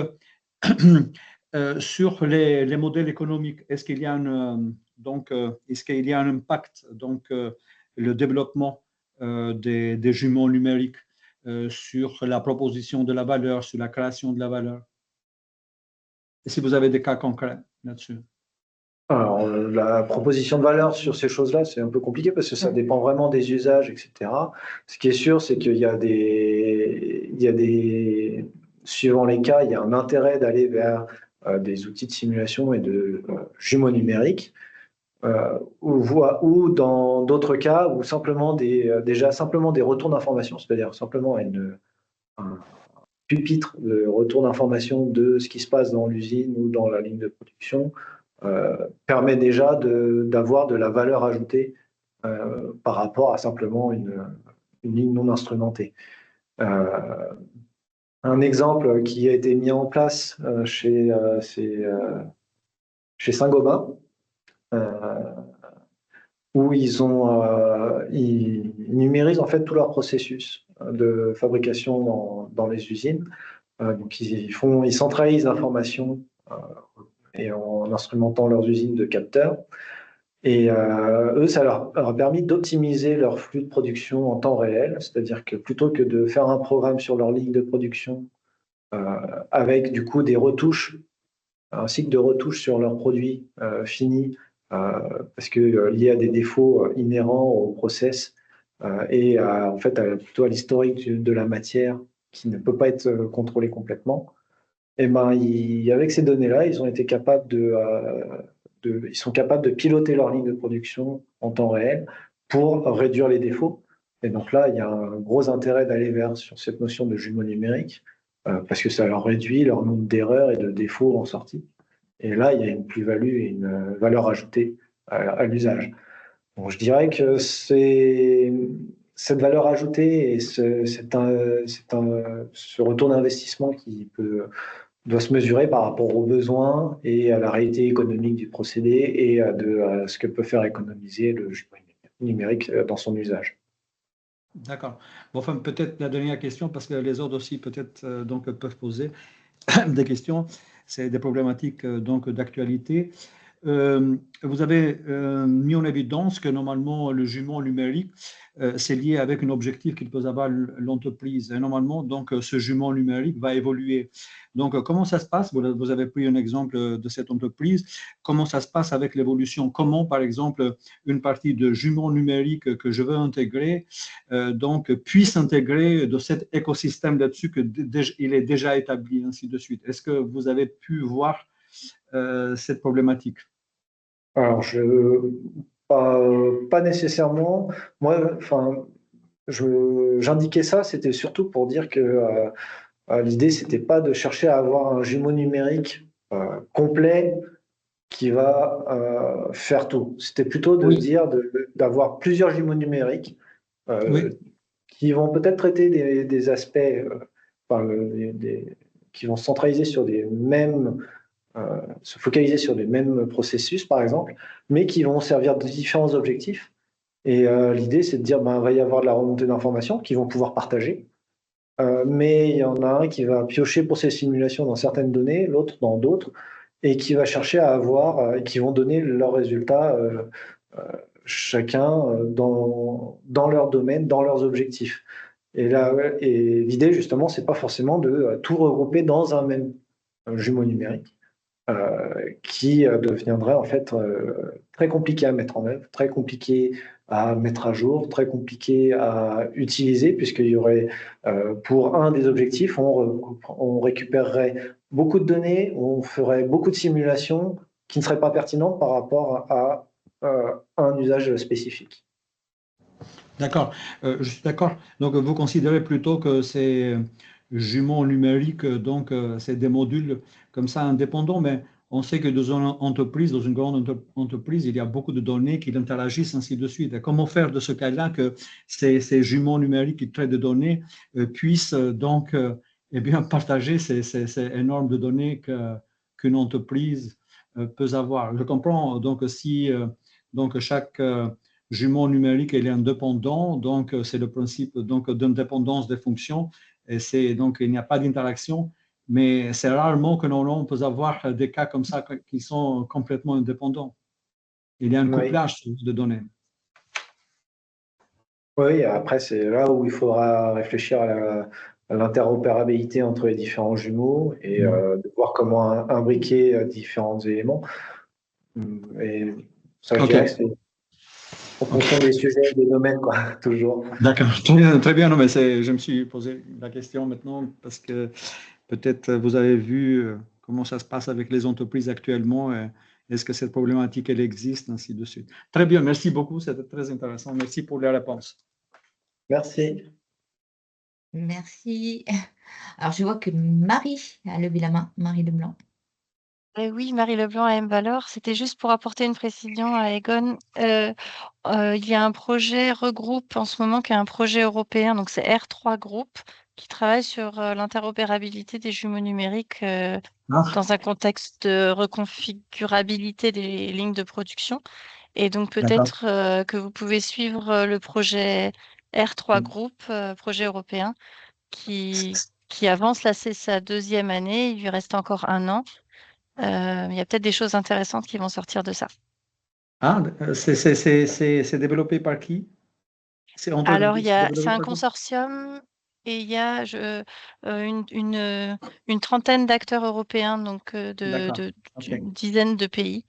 sur les modèles économiques, est-ce qu'il y a est-ce qu'il y a un impact, le développement des jumeaux numériques sur la proposition de la valeur, sur la création de la valeur? Et si vous avez des cas concrets là-dessus? Alors, la proposition de valeur sur ces choses-là, c'est un peu compliqué parce que ça dépend vraiment des usages, etc. Ce qui est sûr, c'est qu'il y a suivant les cas, il y a un intérêt d'aller vers des outils de simulation et de jumeaux numériques. Ou dans d'autres cas, où déjà simplement des retours d'informations, c'est-à-dire simplement un pupitre de retour d'informations de ce qui se passe dans l'usine ou dans la ligne de production, permet déjà d'avoir de la valeur ajoutée par rapport à simplement une ligne non instrumentée. Un exemple qui a été mis en place chez Saint-Gobain, où ils numérisent en fait tout leur processus de fabrication dans les usines. Donc ils centralisent l'information et en instrumentant leurs usines de capteurs. Et eux, ça leur a permis d'optimiser leur flux de production en temps réel, c'est-à-dire que plutôt que de faire un programme sur leur ligne de production avec du coup des retouches, un cycle de retouches sur leurs produits finis, parce qu'il y a des défauts inhérents au process et en fait plutôt à l'historique de la matière qui ne peut pas être contrôlé complètement. Et ben, avec ces données-là, ils ont été capables ils sont capables de piloter leur ligne de production en temps réel pour réduire les défauts. Et donc là, il y a un gros intérêt d'aller sur cette notion de jumeau numérique parce que ça leur réduit leur nombre d'erreurs et de défauts en sortie. Et là, il y a une plus-value et une valeur ajoutée à l'usage. Donc, je dirais que c'est cette valeur ajoutée et ce retour d'investissement qui doit se mesurer par rapport aux besoins et à la réalité économique du procédé et à ce que peut faire économiser le jumeau numérique. numérique dans son usage. D'accord. Bon, enfin, peut-être la dernière question, parce que les autres aussi peut-être donc peuvent poser des questions. C'est des problématiques donc d'actualité. Vous avez mis en évidence que normalement le jumeau numérique, c'est lié avec un objectif qu'il peut avoir l'entreprise. Et normalement, donc, ce jumeau numérique va évoluer. Donc, comment ça se passe? Vous avez pris un exemple de cette entreprise. Comment ça se passe avec l'évolution? Comment, par exemple, une partie de jumeau numérique que je veux intégrer, donc, puisse intégrer de cet écosystème là-dessus qu'il est déjà établi, ainsi de suite. Est-ce que vous avez pu voir cette problématique? Alors, pas nécessairement. Moi, enfin, j'indiquais ça, c'était surtout pour dire que l'idée, c'était pas de chercher à avoir un jumeau numérique complet qui va faire tout. C'était plutôt de Oui, dire d'avoir plusieurs jumeaux numériques oui, qui vont peut-être traiter des aspects, qui vont se centraliser sur des mêmes, se focaliser sur les mêmes processus, par exemple, mais qui vont servir de différents objectifs. Et l'idée, c'est de dire, ben, il va y avoir de la remontée d'informations qu'ils vont pouvoir partager. Mais il y en a un qui va piocher pour ses simulations dans certaines données, l'autre dans d'autres, et qui va chercher à avoir, qui vont donner leurs résultats euh, chacun dans leur domaine, dans leurs objectifs. Et là, ouais, et l'idée justement, c'est pas forcément de tout regrouper dans un même jumeau numérique, qui deviendrait en fait très compliqué à mettre en œuvre, très compliqué à mettre à jour, très compliqué à utiliser, puisqu'il y aurait, pour un des objectifs, on récupérerait beaucoup de données, on ferait beaucoup de simulations qui ne seraient pas pertinentes par rapport à un usage spécifique. d'accord. Je suis d'accord. Donc, vous considérez plutôt que ces jumeaux numériques, donc, c'est des modules comme ça indépendants, mais on sait que dans une entreprise, dans une grande entreprise, il y a beaucoup de données qui interagissent, ainsi de suite. Et comment faire de ce cas-là que ces jumeaux numériques qui traitent de données puissent donc eh bien, partager ces énormes de données qu'une entreprise peut avoir? Je comprends. Donc, si donc chaque jumeau numérique il est indépendant, donc c'est le principe donc d'indépendance des fonctions, et c'est donc il n'y a pas d'interaction, mais c'est rarement que on peut avoir des cas comme ça qui sont complètement indépendants. Il y a un Oui. couplage de données. Oui, après, c'est là où il faudra réfléchir à l'interopérabilité entre les différents jumeaux et de voir comment imbriquer différents éléments. Et ça, je Ok, dirais que c'est en fonction ok. des sujets, des domaines, quoi, toujours. D'accord, très bien, très bien. Non, mais je me suis posé la question maintenant parce que peut-être vous avez vu comment ça se passe avec les entreprises actuellement. Est-ce que cette problématique, elle existe, ainsi de suite. Très bien, merci beaucoup, c'était très intéressant. Merci pour les réponses. Merci. Merci. Alors, je vois que Marie a levé la main, Marie Leblanc. Oui, Marie Leblanc à M-Valor, c'était juste pour apporter une précision à Egon. Il y a un projet regroupe en ce moment qui est un projet européen, donc c'est R3 Group, qui travaille sur l'interopérabilité des jumeaux numériques Ah, dans un contexte de reconfigurabilité des lignes de production. Et donc d'accord. peut-être que vous pouvez suivre le projet R3 Group, projet européen, qui avance. Là, c'est sa deuxième année, il lui reste encore un an. Il y a peut-être des choses intéressantes qui vont sortir de ça. Ah, c'est développé par qui? C'est Alors, c'est c'est développé un par qui? consortium et il y a une trentaine d'acteurs européens, donc D'accord. OK. d'une dizaine de pays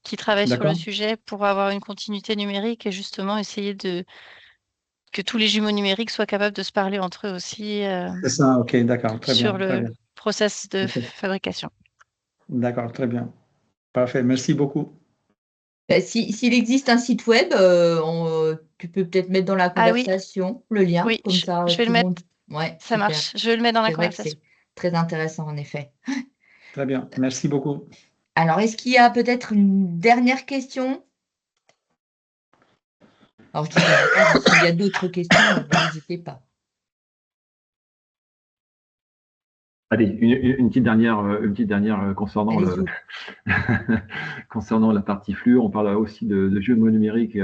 qui travaillent sur le D'accord. sujet pour avoir une continuité numérique et justement essayer que tous les jumeaux numériques soient capables de se parler entre eux aussi C'est ça, OK, d'accord. Très sur bien, très le bien. process de OK. fabrication. D'accord, très bien. Parfait, merci beaucoup. S'il existe un site web, tu peux peut-être mettre dans la Ah oui, conversation le lien, oui, comme ça je vais le tout le mettre, monde. Ouais, ça super. marche. Je le mets dans la C'est vrai que conversation. c'est très intéressant en effet. Très bien, merci beaucoup. Alors, est-ce qu'il y a peut-être une dernière question? Alors, je dis dernière, s'il y a d'autres questions, n'hésitez pas. Allez, une petite dernière concernant Allez-y. concernant la partie flux. On parle aussi de jumeaux numériques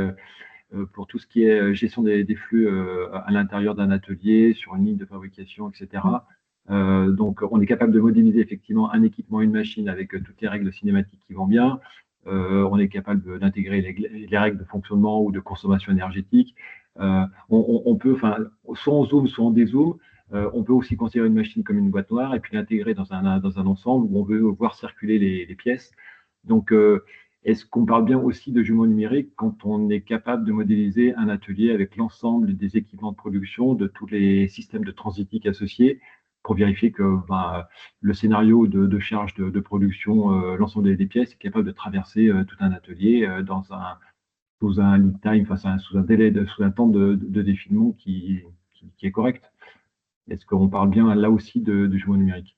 pour tout ce qui est gestion des flux à l'intérieur d'un atelier, sur une ligne de fabrication, etc. Donc, on est capable de modéliser effectivement un équipement, une machine avec toutes les règles cinématiques qui vont bien. On est capable d'intégrer les règles de fonctionnement ou de consommation énergétique. On peut, enfin, soit on zoome, soit on dézoome. On peut aussi considérer une machine comme une boîte noire et puis l'intégrer dans un ensemble où on veut voir circuler les pièces. Donc, est-ce qu'on parle bien aussi de jumeaux numériques quand on est capable de modéliser un atelier avec l'ensemble des équipements de production, de tous les systèmes de transitique associés, pour vérifier que le scénario de charge de production, l'ensemble des pièces est capable de traverser tout un atelier sous un lead time, enfin, sous un délai, sous un temps de défilement qui est correct. Est-ce qu'on parle bien là aussi de jumeaux numériques?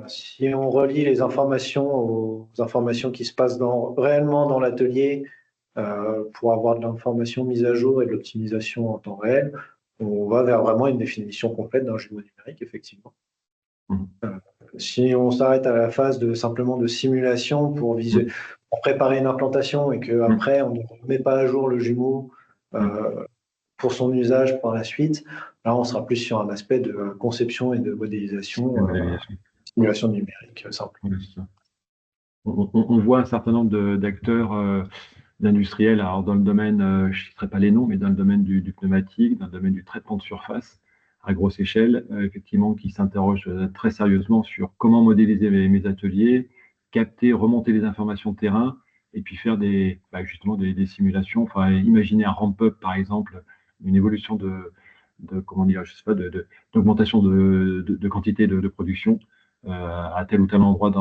Si on relie les informations aux informations qui se passent réellement dans l'atelier pour avoir de l'information mise à jour et de l'optimisation en temps réel, on va vers vraiment une définition complète d'un jumeau numérique, effectivement. Si on s'arrête à la phase simplement de simulation pour préparer une implantation et qu'après on ne remet pas à jour le jumeau pour son usage par la suite, là on sera plus sur un aspect de conception et de modélisation, simulation numérique simple. Oui, c'est ça. On voit un certain nombre d'acteurs d'industriels, alors dans le domaine, je ne citerai pas les noms, mais dans le domaine du pneumatique, dans le domaine du traitement de surface à grosse échelle, effectivement, qui s'interrogent très sérieusement sur comment modéliser mes ateliers, capter, remonter les informations de terrain, et puis faire justement des simulations. Enfin, imaginer un ramp-up, par exemple, une évolution comment dire, je sais pas, d'augmentation de quantité de production à tel ou tel endroit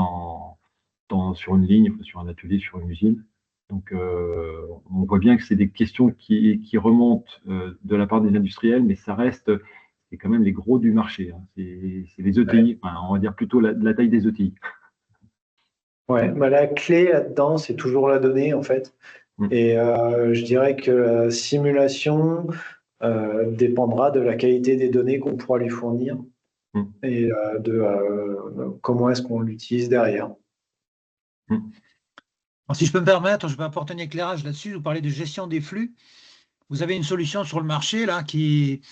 sur une ligne, sur un atelier, sur une usine. Donc, on voit bien que c'est des questions qui remontent de la part des industriels, mais c'est quand même les gros du marché. Hein. C'est les ETI, enfin, on va dire plutôt la taille des ETI. Ouais, la clé là-dedans, c'est toujours la donnée, en fait. Et je dirais que la simulation dépendra de la qualité des données qu'on pourra lui fournir et de comment est-ce qu'on l'utilise derrière. Alors, si je peux me permettre, je peux apporter un éclairage là-dessus. Vous parlez de gestion des flux. Vous avez une solution sur le marché là, qui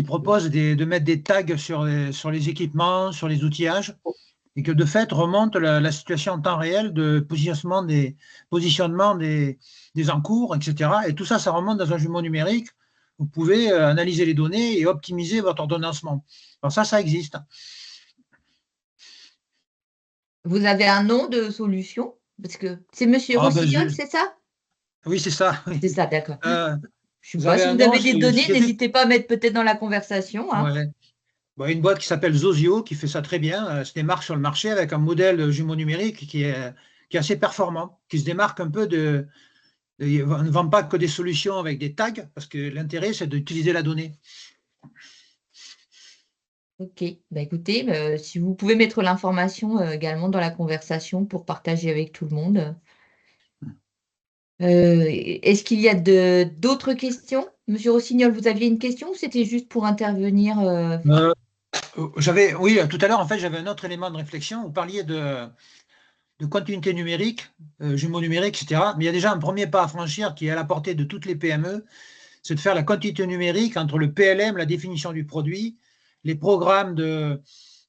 propose de mettre des tags sur les équipements, sur les outillages, et que de fait remonte la situation en temps réel de positionnement des encours, etc. Et tout ça, ça remonte dans un jumeau numérique. Vous pouvez analyser les données et optimiser votre ordonnancement. Alors ça existe. Vous avez un nom de solution? Parce que c'est Monsieur Rossignol, c'est ça? Oui, c'est ça. Oui. C'est ça, d'accord. Je ne sais Vous pas avez si un vous nom, avez des c'est une données, société- n'hésitez pas à mettre peut-être dans la conversation. Hein. Ouais. Bon, une boîte qui s'appelle Zosio qui fait ça très bien, se démarque sur le marché avec un modèle jumeau numérique qui est assez performant, qui se démarque un peu il ne vend pas que des solutions avec des tags, parce que l'intérêt, c'est d'utiliser la donnée. Ok, bah écoutez, si vous pouvez mettre l'information également dans la conversation pour partager avec tout le monde. Est-ce qu'il y a d'autres questions? Monsieur Rossignol, vous aviez une question ou c'était juste pour intervenir Oui, tout à l'heure, en fait, j'avais un autre élément de réflexion. Vous parliez de continuité numérique, jumeaux numériques, etc. Mais il y a déjà un premier pas à franchir qui est à la portée de toutes les PME, c'est de faire la continuité numérique entre le PLM, la définition du produit, les programmes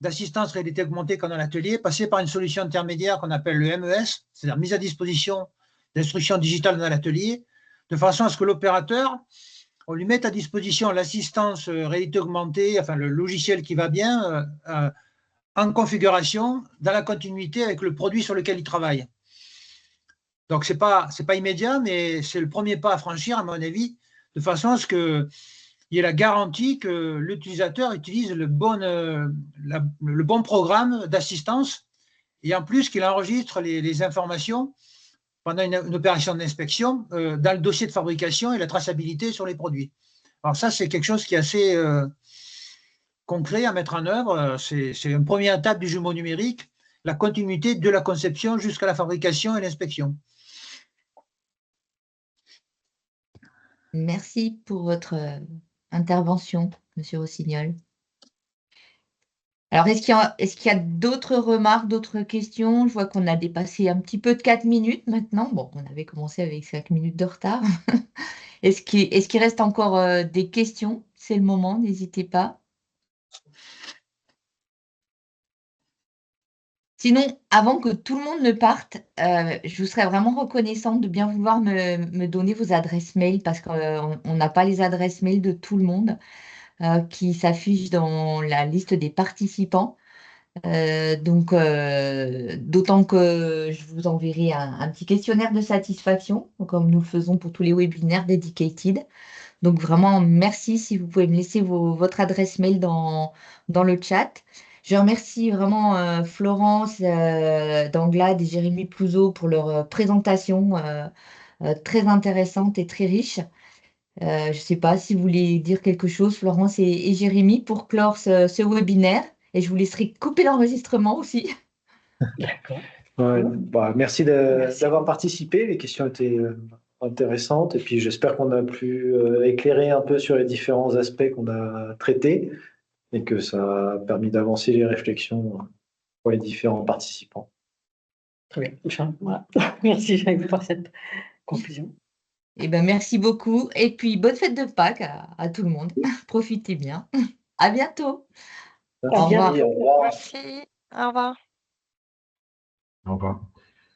d'assistance réalité augmentée qu'on a à l'atelier, passer par une solution intermédiaire qu'on appelle le MES, c'est-à-dire mise à disposition d'instructions digitales dans l'atelier, de façon à ce que l'opérateur, on lui mette à disposition l'assistance réalité augmentée, enfin le logiciel qui va bien, en configuration, dans la continuité avec le produit sur lequel il travaille. Donc, ce n'est pas immédiat, mais c'est le premier pas à franchir, à mon avis, de façon à ce qu'il y ait la garantie que l'utilisateur utilise le bon programme d'assistance et en plus qu'il enregistre les informations pendant une opération d'inspection dans le dossier de fabrication et la traçabilité sur les produits. Alors ça, c'est quelque chose qui est assez concret à mettre en œuvre. C'est une première étape du jumeau numérique, la continuité de la conception jusqu'à la fabrication et l'inspection. Merci pour votre intervention, Monsieur Rossignol. Alors, est-ce qu'il y a d'autres remarques, d'autres questions? Je vois qu'on a dépassé un petit peu de 4 minutes maintenant. Bon, on avait commencé avec 5 minutes de retard. Est-ce qu'il reste encore des questions? C'est le moment, n'hésitez pas. Sinon, avant que tout le monde ne parte, je vous serais vraiment reconnaissante de bien vouloir me donner vos adresses mail parce qu'on n'a pas les adresses mail de tout le monde qui s'affichent dans la liste des participants. D'autant que je vous enverrai un petit questionnaire de satisfaction, comme nous le faisons pour tous les webinaires dedicated. Donc vraiment, merci si vous pouvez me laisser votre adresse mail dans le chat. Je remercie vraiment Florence d'Anglade et Jérémy Plouzeau pour leur présentation très intéressante et très riche. Je ne sais pas si vous voulez dire quelque chose, Florence et Jérémy, pour clore ce webinaire. Et je vous laisserai couper l'enregistrement aussi. D'accord. Ouais, bah, merci d'avoir participé. Les questions étaient intéressantes. Et puis, j'espère qu'on a pu éclairer un peu sur les différents aspects qu'on a traités et que ça a permis d'avancer les réflexions pour les différents participants. Très bien. Inch'Allah. Voilà. Merci Jacques pour cette conclusion. Eh ben, merci beaucoup. Et puis, bonne fête de Pâques à tout le monde. Profitez bien. À bientôt. À Au revoir. bientôt. Au revoir. Merci. Au revoir. Au revoir.